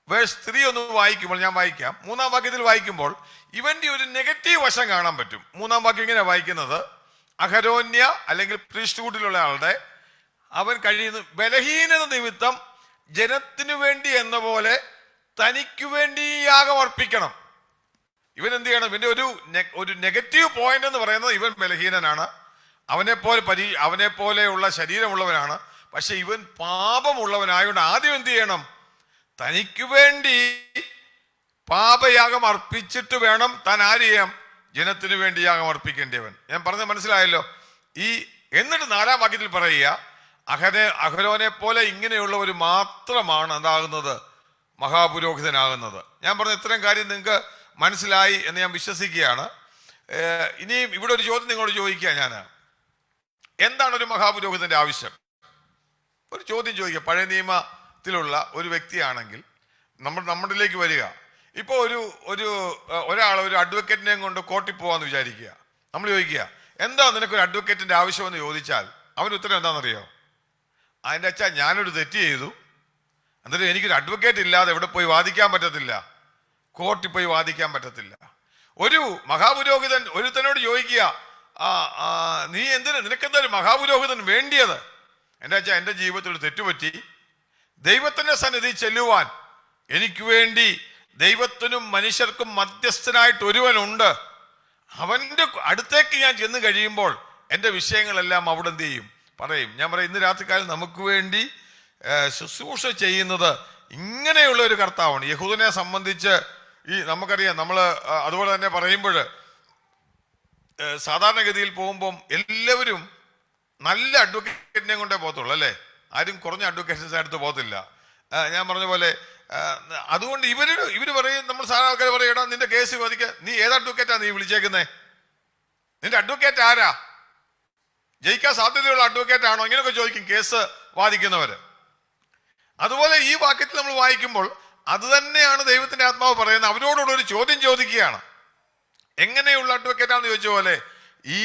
വേഴ്സ് 3 ഒന്ന് വായിക്കുമ്പോൾ, ഞാൻ വായിക്കാം. 3-ാം വാക്യത്തിൽ വായിക്കുമ്പോൾ ഇവന്റെ ഒരു നെഗറ്റീവ് വശം കാണാൻ പറ്റും. 3-ാം വാക്യം ഇങ്ങനെ വായിക്കുന്നത്, അഹരോന്യ അല്ലെങ്കിൽ പ്രീസ്റ്റ്ഹുഡിലുള്ള ആളുടെ അവൻ കഴിയുന്ന ബലഹീനത നിമിത്തം ജനത്തിനു വേണ്ടി എന്ന പോലെ തനിക്ക് വേണ്ടി യാഗം അർപ്പിക്കണം. ഇവൻ എന്ത് ചെയ്യണം? ഇവന്റെ ഒരു നെഗറ്റീവ് പോയിന്റ് എന്ന് പറയുന്നത് ഇവൻ ബലഹീനനാണ്, അവനെ പോലെയുള്ള ശരീരമുള്ളവനാണ്. പക്ഷെ ഇവൻ പാപമുള്ളവനായതുകൊണ്ട് ആദ്യം എന്ത് ചെയ്യണം? തനിക്ക് വേണ്ടി പാപയാഗം അർപ്പിച്ചിട്ട് വേണം താൻ ആര് ചെയ്യാം? ജനത്തിനു വേണ്ടി യാഗം അർപ്പിക്കേണ്ടവൻ. ഞാൻ പറഞ്ഞത് മനസ്സിലായല്ലോ? എന്നിട്ട് 4-ാം വാക്യത്തിൽ പറയുക, അഹരോനെ പോലെ ഇങ്ങനെയുള്ളവർ മാത്രമാണ് എന്താകുന്നത്? മഹാപുരോഹിതനാകുന്നത്. ഞാൻ പറഞ്ഞ ഇത്രയും കാര്യം നിങ്ങൾക്ക് മനസ്സിലായി എന്ന് ഞാൻ വിശ്വസിക്കുകയാണ്. ഇനിയും ഇവിടെ ഒരു ചോദ്യം നിങ്ങളോട് ചോദിക്കുക. ഞാൻ എന്താണ് ഒരു മഹാപുരോഹിതന്റെ ആവശ്യം? ഒരു ചോദ്യം ചോദിക്കുക. പഴയ നിയമത്തിലുള്ള ഒരു വ്യക്തിയാണെങ്കിൽ നമ്മളിലേക്ക് വരിക. ഇപ്പോൾ ഒരാൾ ഒരു അഡ്വക്കേറ്റിനെയും കൊണ്ട് കോർട്ടിൽ പോകാമെന്ന് വിചാരിക്കുക. നമ്മൾ ചോദിക്കുക, എന്താ നിനക്കൊരു അഡ്വക്കേറ്റിന്റെ ആവശ്യമെന്ന് ചോദിച്ചാൽ അവൻ്റെ ഉത്തരം എന്താണെന്നറിയോ? അതിൻ്റെ അച്ഛാ, ഞാനൊരു തെറ്റ് ചെയ്തു, എന്നിട്ട് എനിക്കൊരു അഡ്വക്കേറ്റ് ഇല്ലാതെ എവിടെ പോയി വാദിക്കാൻ പറ്റത്തില്ല, കോർട്ടിൽ പോയി വാദിക്കാൻ പറ്റത്തില്ല. ഒരു മഹാപുരോഹിതൻ ഒരുത്തനോട് ചോദിക്കുക, നിനക്കെന്താ ഒരു മഹാപുരോഹിതൻ വേണ്ടിയത്? എൻ്റെ അച്ഛാ, എൻ്റെ ജീവിതത്തിൽ ഒരു തെറ്റുപറ്റി, ദൈവത്തിൻ്റെ സന്നിധി ചെല്ലുവാൻ എനിക്ക് വേണ്ടി ദൈവത്തിനും മനുഷ്യർക്കും മധ്യസ്ഥനായിട്ട് ഒരുവനുണ്ട്. അവൻ്റെ അടുത്തേക്ക് ഞാൻ ചെന്ന് കഴിയുമ്പോൾ എൻ്റെ വിഷയങ്ങളെല്ലാം അവിടെ എന്ത് ചെയ്യും? പറയും. ഞാൻ പറയും, ഇന്ന് രാത്രികാലം നമുക്ക് വേണ്ടി ശുശ്രൂഷ ചെയ്യുന്നത് ഇങ്ങനെയുള്ള ഒരു കർത്താവാണ്. യഹൂദനെ സംബന്ധിച്ച് നമുക്കറിയാം. നമ്മൾ അതുപോലെ തന്നെ പറയുമ്പോൾ സാധാരണഗതിയിൽ പോകുമ്പം എല്ലാവരും നല്ല അഡ്വക്കേറ്റിനെ കൊണ്ടേ പോകത്തുള്ളൂ, അല്ലേ? ആരും കുറഞ്ഞ അഡ്വക്കേഷൻസ് അടുത്ത് പോകത്തില്ല. ഞാൻ പറഞ്ഞ പോലെ അതുകൊണ്ട് ഇവർ പറയും, നമ്മൾ സാധാരണ ആൾക്കാർ പറയും, എടാ നിന്റെ കേസ് വാദിക്കുക, നീ ഏത് അഡ്വക്കേറ്റാ നീ വിളിച്ചേക്കുന്നേ? നിന്റെ അഡ്വക്കേറ്റ് ആരാ? ജയിക്കാൻ സാധ്യതയുള്ള അഡ്വക്കേറ്റ് ആണോ? ഇങ്ങനെയൊക്കെ ചോദിക്കും കേസ് വാദിക്കുന്നവര്. അതുപോലെ ഈ വാക്യത്തിൽ നമ്മൾ വായിക്കുമ്പോൾ അത് തന്നെയാണ് ദൈവത്തിന്റെ ആത്മാവ് പറയുന്നത്. അവരോടുകൂടെ ഒരു ചോദ്യം ചോദിക്കുകയാണ്, എങ്ങനെയുള്ള അഡ്വക്കേറ്റാണെന്ന് ചോദിച്ച പോലെ ഈ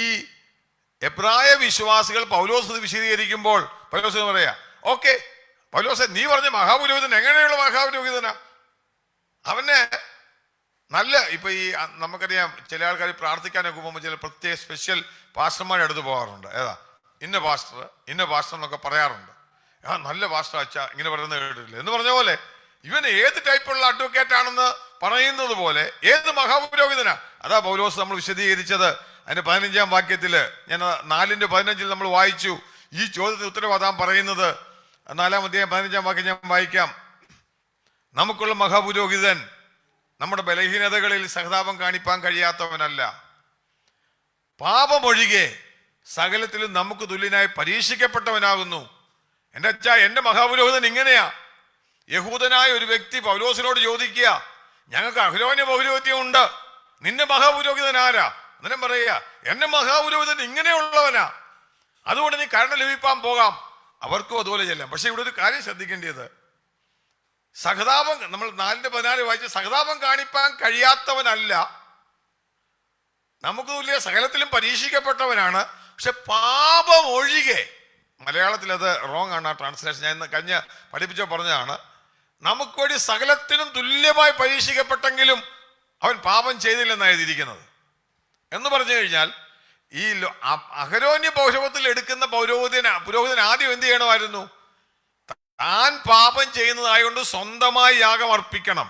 എബ്രായ വിശ്വാസികൾ പൗലോസ് വിശദീകരിക്കുമ്പോൾ പൗലോസ് പറയാ, ഓക്കെ പൗലോസെ, നീ പറഞ്ഞ മഹാപുരോഹിതൻ എങ്ങനെയുള്ള മഹാപുരോഹിതനാ? അവനെ നല്ല ഇപ്പൊ നമുക്കറിയാം, ചില ആൾക്കാർ പ്രാർത്ഥിക്കാനൊക്കെ പോകുമ്പോൾ ചില പ്രത്യേക സ്പെഷ്യൽ പാസ്റ്റർമാരുടെ അടുത്ത് പോകാറുണ്ട്. ഏതാ ഇന്ന പാസ്റ്റർ എന്നൊക്കെ പറയാറുണ്ട്. നല്ല പാസ്റ്റർ അച്ഛാ ഇങ്ങനെ പറയുന്നത് കേട്ടിട്ടില്ല എന്ന് പറഞ്ഞ പോലെ ഇവൻ ഏത് ടൈപ്പുള്ള അഡ്വക്കേറ്റ് ആണെന്ന് പറയുന്നത് പോലെ ഏത് മഹാപുരോഹിതനാ? അതാ പൗലോസ് നമ്മൾ വിശദീകരിച്ചത് അതിന്റെ 15-ാം വാക്യത്തില്. ഞാൻ 4:15 നമ്മൾ വായിച്ചു. ഈ ചോദ്യത്തിന് ഉത്തരവ് അതാ പറയുന്നത്. 4-ാം അധ്യായം 15-ാം വാക്യം ഞാൻ വായിക്കാം. നമുക്കുള്ള മഹാപുരോഹിതൻ നമ്മുടെ ബലഹീനതകളിൽ സഹതാപം കാണിപ്പാൻ കഴിയാത്തവനല്ല, പാപമൊഴികെ സകലത്തിലും നമുക്ക് തുല്യനായി പരീക്ഷിക്കപ്പെട്ടവനാകുന്നു. എൻ്റെ അച്ഛാ, എൻ്റെ മഹാപുരോഹിതൻ ഇങ്ങനെയാ. യഹൂദനായ ഒരു വ്യക്തി പൗലോസിനോട് ചോദിക്കുക, ഞങ്ങൾക്ക് അഹരോന്യ പൗരോഹിത്യം ഉണ്ട്, നിന്റെ മഹാപുരോഹിതൻ ആരാ? അന്നേരം പറയുക, എന്റെ മഹാപുരോഹിതൻ ഇങ്ങനെയുള്ളവനാ, അതുകൊണ്ട് നീ കരുണ ലഭിപ്പാൻ പോകാം. അവർക്കും അതുപോലെ ചെല്ലാം. പക്ഷെ ഇവിടെ ഒരു കാര്യം ശ്രദ്ധിക്കേണ്ടത്, സഹതാപം നമ്മൾ 4:14 വായിച്ച്, സഹതാപം കാണിപ്പാൻ കഴിയാത്തവനല്ല, നമുക്ക് തുല്യ സകലത്തിലും പരീക്ഷിക്കപ്പെട്ടവനാണ്, പക്ഷെ പാപം ഒഴികെ. മലയാളത്തിൽ അത് റോങ് ആണ് ആ ട്രാൻസ്ലേഷൻ. ഞാൻ കഴിഞ്ഞ പഠിപ്പിച്ചോ പറഞ്ഞതാണ്. നമുക്ക് വേണ്ടി സകലത്തിനും തുല്യമായി പരീക്ഷിക്കപ്പെട്ടെങ്കിലും അവൻ പാപം ചെയ്തില്ലെന്നാണ് എഴുതിയിരിക്കുന്നത്. എന്ന് പറഞ്ഞു കഴിഞ്ഞാൽ ഈ അഹരോന്യ പൗരോഹിത്യത്തിൽ എടുക്കുന്ന പുരോഹിതൻ ആദ്യം എന്ത് ചെയ്യണമായിരുന്നു? താൻ പാപം ചെയ്യുന്നതായതുകൊണ്ട് സ്വന്തമായി യാഗം അർപ്പിക്കണം,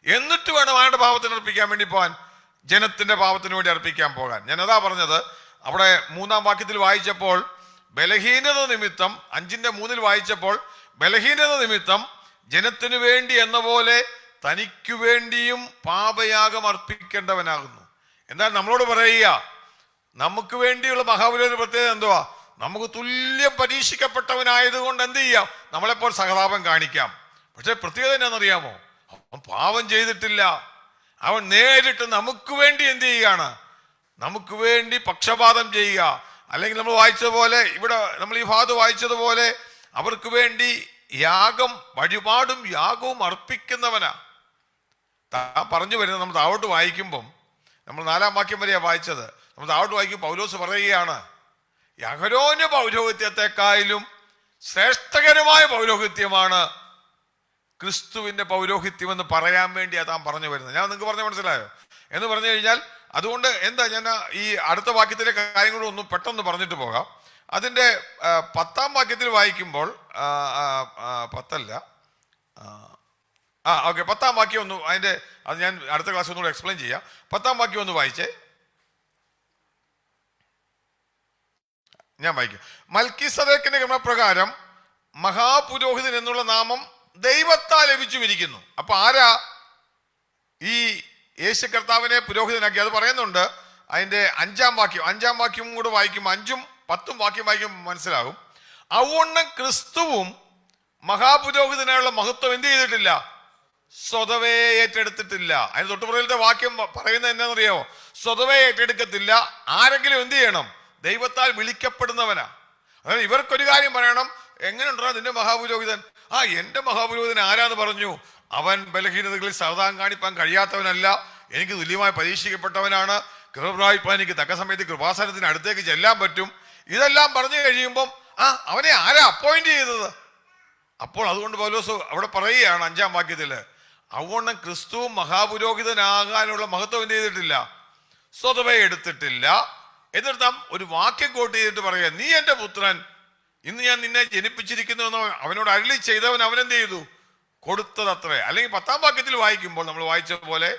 എന്നിട്ട് വേണം അവരുടെ പാപത്തിന് അർപ്പിക്കാൻ വേണ്ടി പോകാൻ, ജനത്തിന്റെ പാപത്തിന് വേണ്ടി അർപ്പിക്കാൻ പോകാൻ. ഞാനതാ പറഞ്ഞത്. അവിടെ 3-ാം വാക്യത്തിൽ വായിച്ചപ്പോൾ ബലഹീനത നിമിത്തം, 5:3 വായിച്ചപ്പോൾ ബലഹീനത നിമിത്തം ജനത്തിനു വേണ്ടി എന്ന പോലെ തനിക്കു വേണ്ടിയും പാപയാഗം അർപ്പിക്കേണ്ടവനാകുന്നു. എന്നാൽ നമ്മളോട് പറയുക, നമുക്ക് വേണ്ടിയുള്ള മഹാപുരോഹിതന്റെ പ്രത്യേകത എന്തുവാ? നമുക്ക് തുല്യം പരീക്ഷിക്കപ്പെട്ടവനായതുകൊണ്ട് എന്ത് ചെയ്യാം? നമ്മളെപ്പോൾ സഹതാപം കാണിക്കാം. പക്ഷെ പ്രത്യേകത എന്നാണെന്നറിയാമോ? അവൻ പാപം ചെയ്തിട്ടില്ല. അവൻ നേരിട്ട് നമുക്ക് വേണ്ടി എന്ത് ചെയ്യുകയാണ്? നമുക്ക് വേണ്ടി പക്ഷപാതം ചെയ്യുക. അല്ലെങ്കിൽ നമ്മൾ വായിച്ചതുപോലെ, ഇവിടെ നമ്മൾ ഈ ഭാഗത്ത് വായിച്ചതുപോലെ അവർക്ക് വേണ്ടി വഴിപാടും യാഗവും അർപ്പിക്കുന്നവനാ. പറഞ്ഞു വരുന്നത് നമ്മൾ താഴോട്ട് വായിക്കുമ്പം, നമ്മൾ 4-ാം വാക്യം വരെയാണ് വായിച്ചത്. നമ്മൾ താഴോട്ട് വായിക്കും, പൗലോസ് പറയുകയാണ്, അഹരോന്യ പൗരോഹിത്യത്തെക്കാളും ശ്രേഷ്ഠകരമായ പൗരോഹിത്യമാണ് ക്രിസ്തുവിന്റെ പൗരോഹിത്യം എന്ന് പറയാൻ വേണ്ടിയാണ് താൻ പറഞ്ഞു വരുന്നത്. ഞാൻ നിങ്ങൾക്ക് പറഞ്ഞ മനസ്സിലായോ എന്ന് പറഞ്ഞു കഴിഞ്ഞാൽ, അതുകൊണ്ട് എന്താ ഞാൻ ഈ അടുത്ത വാക്യത്തിലെ കാര്യങ്ങളും ഒന്ന് പെട്ടെന്ന് പറഞ്ഞിട്ട് പോകാം. അതിൻ്റെ 10-ാം വാക്യത്തിൽ വായിക്കുമ്പോൾ 10 ഓക്കെ 10-ാം വാക്യം ഒന്ന് അതിൻ്റെ അത് ഞാൻ അടുത്ത ക്ലാസ് ഒന്നുകൂടെ എക്സ്പ്ലെയിൻ ചെയ്യാം. 10-ാം വാക്യം ഒന്ന് വായിച്ചേ. ഞാൻ വായിക്കും. മൽക്കീസദേക്കിന്റെ ക്രമപ്രകാരം മഹാപുരോഹിതൻ എന്നുള്ള നാമം ദൈവത്താൽ ലഭിച്ചുമിരിക്കുന്നു. അപ്പൊ ആരാ ഈ യേശു കർത്താവിനെ പുരോഹിതനാക്കി? അത് പറയുന്നുണ്ട് അതിന്റെ 5-ാം വാക്യം കൂടെ വായിക്കും. 5ഉം 10ഉം വാക്യം വായിക്കുമ്പോൾ മനസ്സിലാകും. അതുകൊണ്ട് ക്രിസ്തുവും മഹാപുരോഹിതനായുള്ള മഹത്വം എന്ത് ചെയ്തിട്ടില്ല? സ്വതവേ ഏറ്റെടുത്തിട്ടില്ല. അതിന് തൊട്ടുപുറകിലത്തെ വാക്യം പറയുന്നത് എന്നാണെന്നറിയോ? സ്വതവേ ഏറ്റെടുക്കത്തില്ല. ആരെങ്കിലും എന്ത് ചെയ്യണം? ദൈവത്താൽ വിളിക്കപ്പെടുന്നവനാ. അതായത് ഇവർക്കൊരു കാര്യം പറയണം, എങ്ങനെയുണ്ടോ നിന്റെ മഹാപുരോഹിതൻ? എന്റെ മഹാപുരോഹിതൻ ആരാന്ന് പറഞ്ഞു? അവൻ ബലഹീനതകളിൽ സാവധാനം കാണിപ്പാൻ കഴിയാത്തവനല്ല, എനിക്ക് തുല്യമായി പരീക്ഷിക്കപ്പെട്ടവനാണ്, കൃപ പ്രാപിപ്പാൻ എനിക്ക് തക്ക സമയത്ത് കൃപാസനത്തിന് അടുത്തേക്ക് ചെല്ലാൻ പറ്റും. ഇതെല്ലാം പറഞ്ഞു കഴിയുമ്പം അവനെ ആരാ അപ്പോയിന്റ് ചെയ്തത്? അപ്പോൾ അതുകൊണ്ട് പൗലോസ് അവിടെ പറയുകയാണ് 5-ാം വാക്യത്തില്, അതുകൊണ്ട് ക്രിസ്തു മഹാപുരോഹിതനാകാനുള്ള മഹത്വം എന്ത് ചെയ്തിട്ടില്ല? സ്വതവേ എടുത്തിട്ടില്ല. എന്നിട്ട് ഒരു വാക്യം കോട്ട് ചെയ്തിട്ട് പറയുക, നീ എന്റെ പുത്രൻ, ഇന്ന് ഞാൻ നിന്നെ ജനിപ്പിച്ചിരിക്കുന്നു എന്ന് അവനോട് അരുളി ചെയ്തവൻ അവനെന്ത് ചെയ്തു? കൊടുത്തതത്രേ. അല്ലെങ്കിൽ 10-ാം വാക്യത്തിൽ വായിക്കുമ്പോൾ നമ്മൾ വായിച്ച പോലെ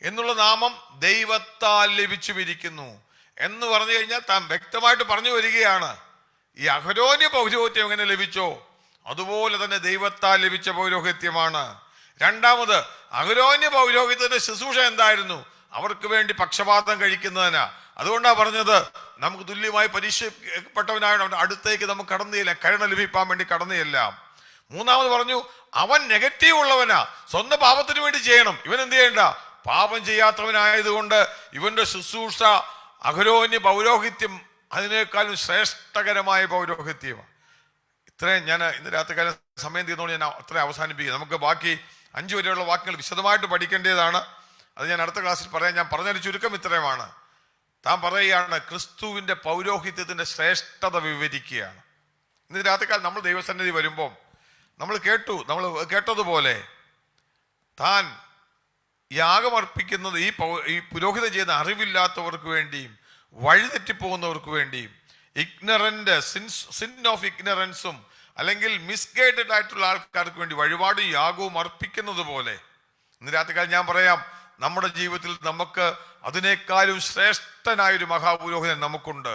എന്നുള്ള നാമം ദൈവത്താൽ ലഭിച്ചുമിരിക്കുന്നു എന്ന് പറഞ്ഞു കഴിഞ്ഞാൽ താൻ വ്യക്തമായിട്ട് പറഞ്ഞു വരികയാണ്, ഈ അഹരോന്യ പൗരോഹിത്യം എങ്ങനെ ലഭിച്ചോ അതുപോലെ തന്നെ ദൈവത്താൽ ലഭിച്ച പൗരോഹിത്യമാണ്. രണ്ടാമത്, അഹരോന്യ പൗരോഹിത്യത്തിന്റെ ശുശ്രൂഷ എന്തായിരുന്നു? അവർക്ക് വേണ്ടി പക്ഷപാതം കഴിക്കുന്നതിനാ. അതുകൊണ്ടാണ് പറഞ്ഞത്, നമുക്ക് തുല്യമായി പരീക്ഷിക്കപ്പെട്ടവനാണ് അവൻ്റെ അടുത്തേക്ക് നമുക്ക് കടന്നുചെല്ലാം, കരുണ ലഭിക്കാൻ വേണ്ടി കടന്നുചെല്ലാം. മൂന്നാമത് പറഞ്ഞു, അവൻ നെഗറ്റീവ് ഉള്ളവനാ, സ്വന്തം പാപത്തിന് വേണ്ടി ചെയ്യണം. ഇവൻ എന്ത് ചെയ്യണ്ട? പാപം ചെയ്യാത്തവനായതുകൊണ്ട് ഇവന്റെ ശുശ്രൂഷ അഹരോന്യ പൗരോഹിത്യം അതിനേക്കാളും ശ്രേഷ്ഠകരമായ പൗരോഹിത്യമാണ്. ഇത്രയും ഞാൻ ഇന്ന് രാത്രികാലം സമയം തീർന്നുകൊണ്ട് ഞാൻ അത്രയും അവസാനിപ്പിക്കുക. നമുക്ക് ബാക്കി 5 വരെയുള്ള വാക്യങ്ങൾ വിശദമായിട്ട് പഠിക്കേണ്ടതാണ്. അത് ഞാൻ അടുത്ത ക്ലാസ്സിൽ പറയാം. ഞാൻ പറഞ്ഞൊരു ചുരുക്കം ഇത്രയുമാണ്. താൻ പറയുകയാണ് ക്രിസ്തുവിന്റെ പൗരോഹിത്യത്തിന്റെ ശ്രേഷ്ഠത വിവരിക്കുകയാണ്. ഇന്ന് രാത്രികാലം നമ്മൾ ദൈവസന്നിധി വരുമ്പം നമ്മൾ കേട്ടതുപോലെ താൻ യാഗമർപ്പിക്കുന്നത് ഈ പുരോഹിതം ചെയ്യുന്ന അറിവില്ലാത്തവർക്ക് വേണ്ടിയും വഴിതെറ്റിപ്പോകുന്നവർക്ക് വേണ്ടിയും സിൻ ഓഫ് ഇഗ്നറൻസും അല്ലെങ്കിൽ മിസ്ഗൈഡഡ് ആയിട്ടുള്ള ആൾക്കാർക്ക് വേണ്ടി വഴിപാടും യാഗവും അർപ്പിക്കുന്നത് പോലെ ഇന്ന് രാത്രികാലം ഞാൻ പറയാം, നമ്മുടെ ജീവിതത്തിൽ നമുക്ക് അതിനേക്കാളും ശ്രേഷ്ഠനായൊരു മഹാപുരോഹിതൻ നമുക്കുണ്ട്.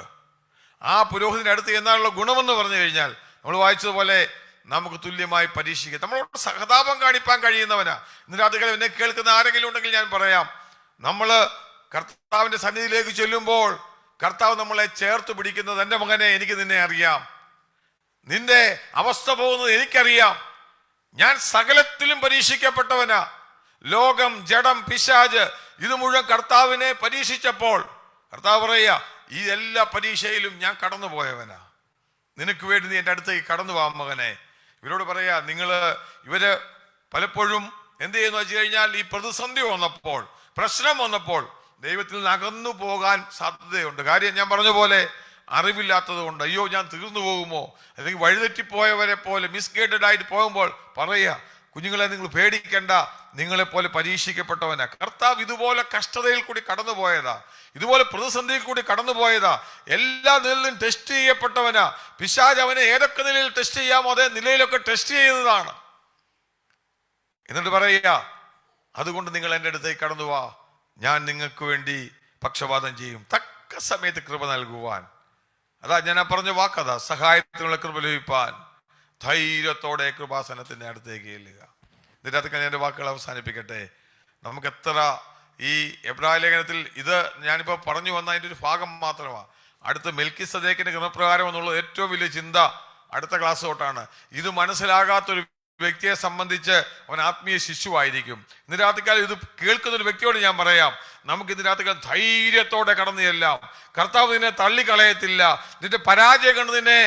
ആ പുരോഹിതന്റെ അടുത്ത് എന്നാലുള്ള ഗുണമെന്ന് പറഞ്ഞു കഴിഞ്ഞാൽ നമ്മൾ വായിച്ചതുപോലെ നമുക്ക് തുല്യമായി പരീക്ഷിക്കുക, നമ്മളോട് സഹതാപം കാണിപ്പാൻ കഴിയുന്നവനാ. ഇന്ന് രാത്രികാലം എന്നെ കേൾക്കുന്ന ആരെങ്കിലും ഉണ്ടെങ്കിൽ ഞാൻ പറയാം, നമ്മൾ കർത്താവിന്റെ സന്നിധിയിലേക്ക് ചെല്ലുമ്പോൾ കർത്താവ് നമ്മളെ ചേർത്ത് പിടിക്കുന്നത്, എൻ്റെ മകനെ എനിക്ക് നിന്നെ അറിയാം, നിന്റെ അവസ്ഥ പോകുന്നത് എനിക്കറിയാം, ഞാൻ സകലത്തിലും പരീക്ഷിക്കപ്പെട്ടവനാ, ലോകം, ജഡം, പിശാച് ഇത് മുഴുവൻ കർത്താവിനെ പരീക്ഷിച്ചപ്പോൾ കർത്താവ് പറയുക, ഈ എല്ലാ പരീക്ഷയിലും ഞാൻ കടന്നു പോയവനാ, നിനക്ക് വേണ്ടി നീ എൻ്റെ അടുത്തേക്ക് കടന്നു പോകാം മകനെ. ഇവരോട് പറയാ, ഇവര് പലപ്പോഴും എന്ത് ചെയ്യുന്നു വെച്ച് കഴിഞ്ഞാൽ ഈ പ്രതിസന്ധി വന്നപ്പോൾ, പ്രശ്നം വന്നപ്പോൾ ദൈവത്തിൽ നിന്ന് അകന്നു പോകാൻ സാധ്യതയുണ്ട്. കാര്യം ഞാൻ പറഞ്ഞ പോലെ അറിവില്ലാത്തത് കൊണ്ട്, അയ്യോ ഞാൻ തീർന്നു പോകുമോ, അല്ലെങ്കിൽ വഴിതെറ്റിപ്പോയവരെ പോലെ മിസ്ഗൈഡഡ് ആയിട്ട് പോകുമ്പോൾ പറയുക, കുഞ്ഞുങ്ങളെ നിങ്ങൾ പേടിക്കണ്ട, നിങ്ങളെപ്പോലെ പരീക്ഷിക്കപ്പെട്ടവനാ. കർത്താവ് ഇതുപോലെ കഷ്ടതയിൽ കൂടി കടന്നുപോയതാ, ഇതുപോലെ പ്രതിസന്ധിയിൽ കൂടി കടന്നുപോയതാ, എല്ലാ നിലയിലും ടെസ്റ്റ് ചെയ്യപ്പെട്ടവനാ. പിശാച് അവനെ ഏതൊക്കെ നിലയിൽ ടെസ്റ്റ് ചെയ്യാമോ അതേ നിലയിലൊക്കെ ടെസ്റ്റ് ചെയ്തതാണ്. എന്നിട്ട് പറയുക, അതുകൊണ്ട് നിങ്ങൾ എൻ്റെ അടുത്തേക്ക് കടന്നു വാ, ഞാൻ നിങ്ങൾക്ക് വേണ്ടി പക്ഷപാതം ചെയ്യും, തക്ക സമയത്ത് കൃപ നൽകുവാൻ. അതാ ഞാൻ പറഞ്ഞ വാക്കതാ, സഹായത്തിനുള്ള കൃപ ലഭിപ്പാൻ ധൈര്യത്തോടെ കൃപാസനത്തിന്റെ അടുത്തേക്ക് ചെല്ലുക. ഇതിനകത്ത് ഞാൻ എൻ്റെ വാക്കുകൾ അവസാനിപ്പിക്കട്ടെ. നമുക്ക് എത്ര ഈ എബ്രായ ലേഖനത്തിൽ ഇത് ഞാനിപ്പോൾ പറഞ്ഞു വന്ന അതിൻ്റെ ഒരു ഭാഗം മാത്രമാണ്. അടുത്ത മെൽക്കിസദേക്കിന്റെ ക്രമപ്രകാരം എന്നുള്ളത് ഏറ്റവും വലിയ ചിന്ത അടുത്ത ക്ലാസ് തൊട്ടാണ്. ഇത് മനസ്സിലാകാത്തൊരു വ്യക്തിയെ സംബന്ധിച്ച് അവൻ ആത്മീയ ശിശുവായിരിക്കും. ഇന്ന് രാത്രിക്കാലം ഇത് കേൾക്കുന്ന ഒരു വ്യക്തിയോട് ഞാൻ പറയാം, നമുക്ക് ഇന്ന് രാത്രിക്കാലം ധൈര്യത്തോടെ കടന്നു ചെല്ലാം. കർത്താവ് നിന്നെ തള്ളിക്കളയത്തില്ല. നിന്റെ പരാജയം കണ്ട് നിന്നെ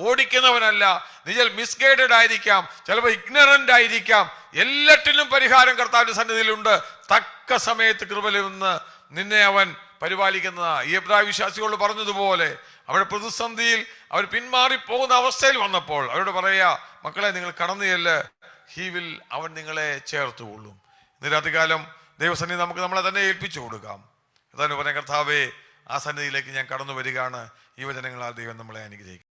ഓടിക്കുന്നവനല്ല. നീ ചില മിസ്ഗൈഡഡ് ആയിരിക്കാം, ചിലപ്പോൾ ഇഗ്നറന്റ് ആയിരിക്കാം, എല്ലാറ്റിനും പരിഹാരം കർത്താവിന്റെ സന്നിധിയിലുണ്ട്. തക്ക സമയത്ത് കൃപയിൽ നിന്ന് നിന്നെ അവൻ പരിപാലിക്കുന്ന ഈ എബ്രായ വിശ്വാസികളോട് പറഞ്ഞതുപോലെ അവരുടെ പ്രതിസന്ധിയിൽ അവർ പിന്മാറി പോകുന്ന അവസ്ഥയിൽ വന്നപ്പോൾ അവരോട് പറയാ, മക്കളെ നിങ്ങൾ കടന്നു ചെല്ല്, അവൻ നിങ്ങളെ ചേർത്തുകൊള്ളും. ഇന്ന് രാത്രികാലം ദൈവസന്നിധി നമുക്ക് നമ്മളെ തന്നെ ഏൽപ്പിച്ചു കൊടുക്കാം. അതാണ് പറഞ്ഞ, കർത്താവേ, ആ സന്നിധിയിലേക്ക് ഞാൻ കടന്നു വരികയാണ്. ഈ വചനങ്ങളാൽ ദൈവം നമ്മളെ അനുഗ്രഹിക്കും.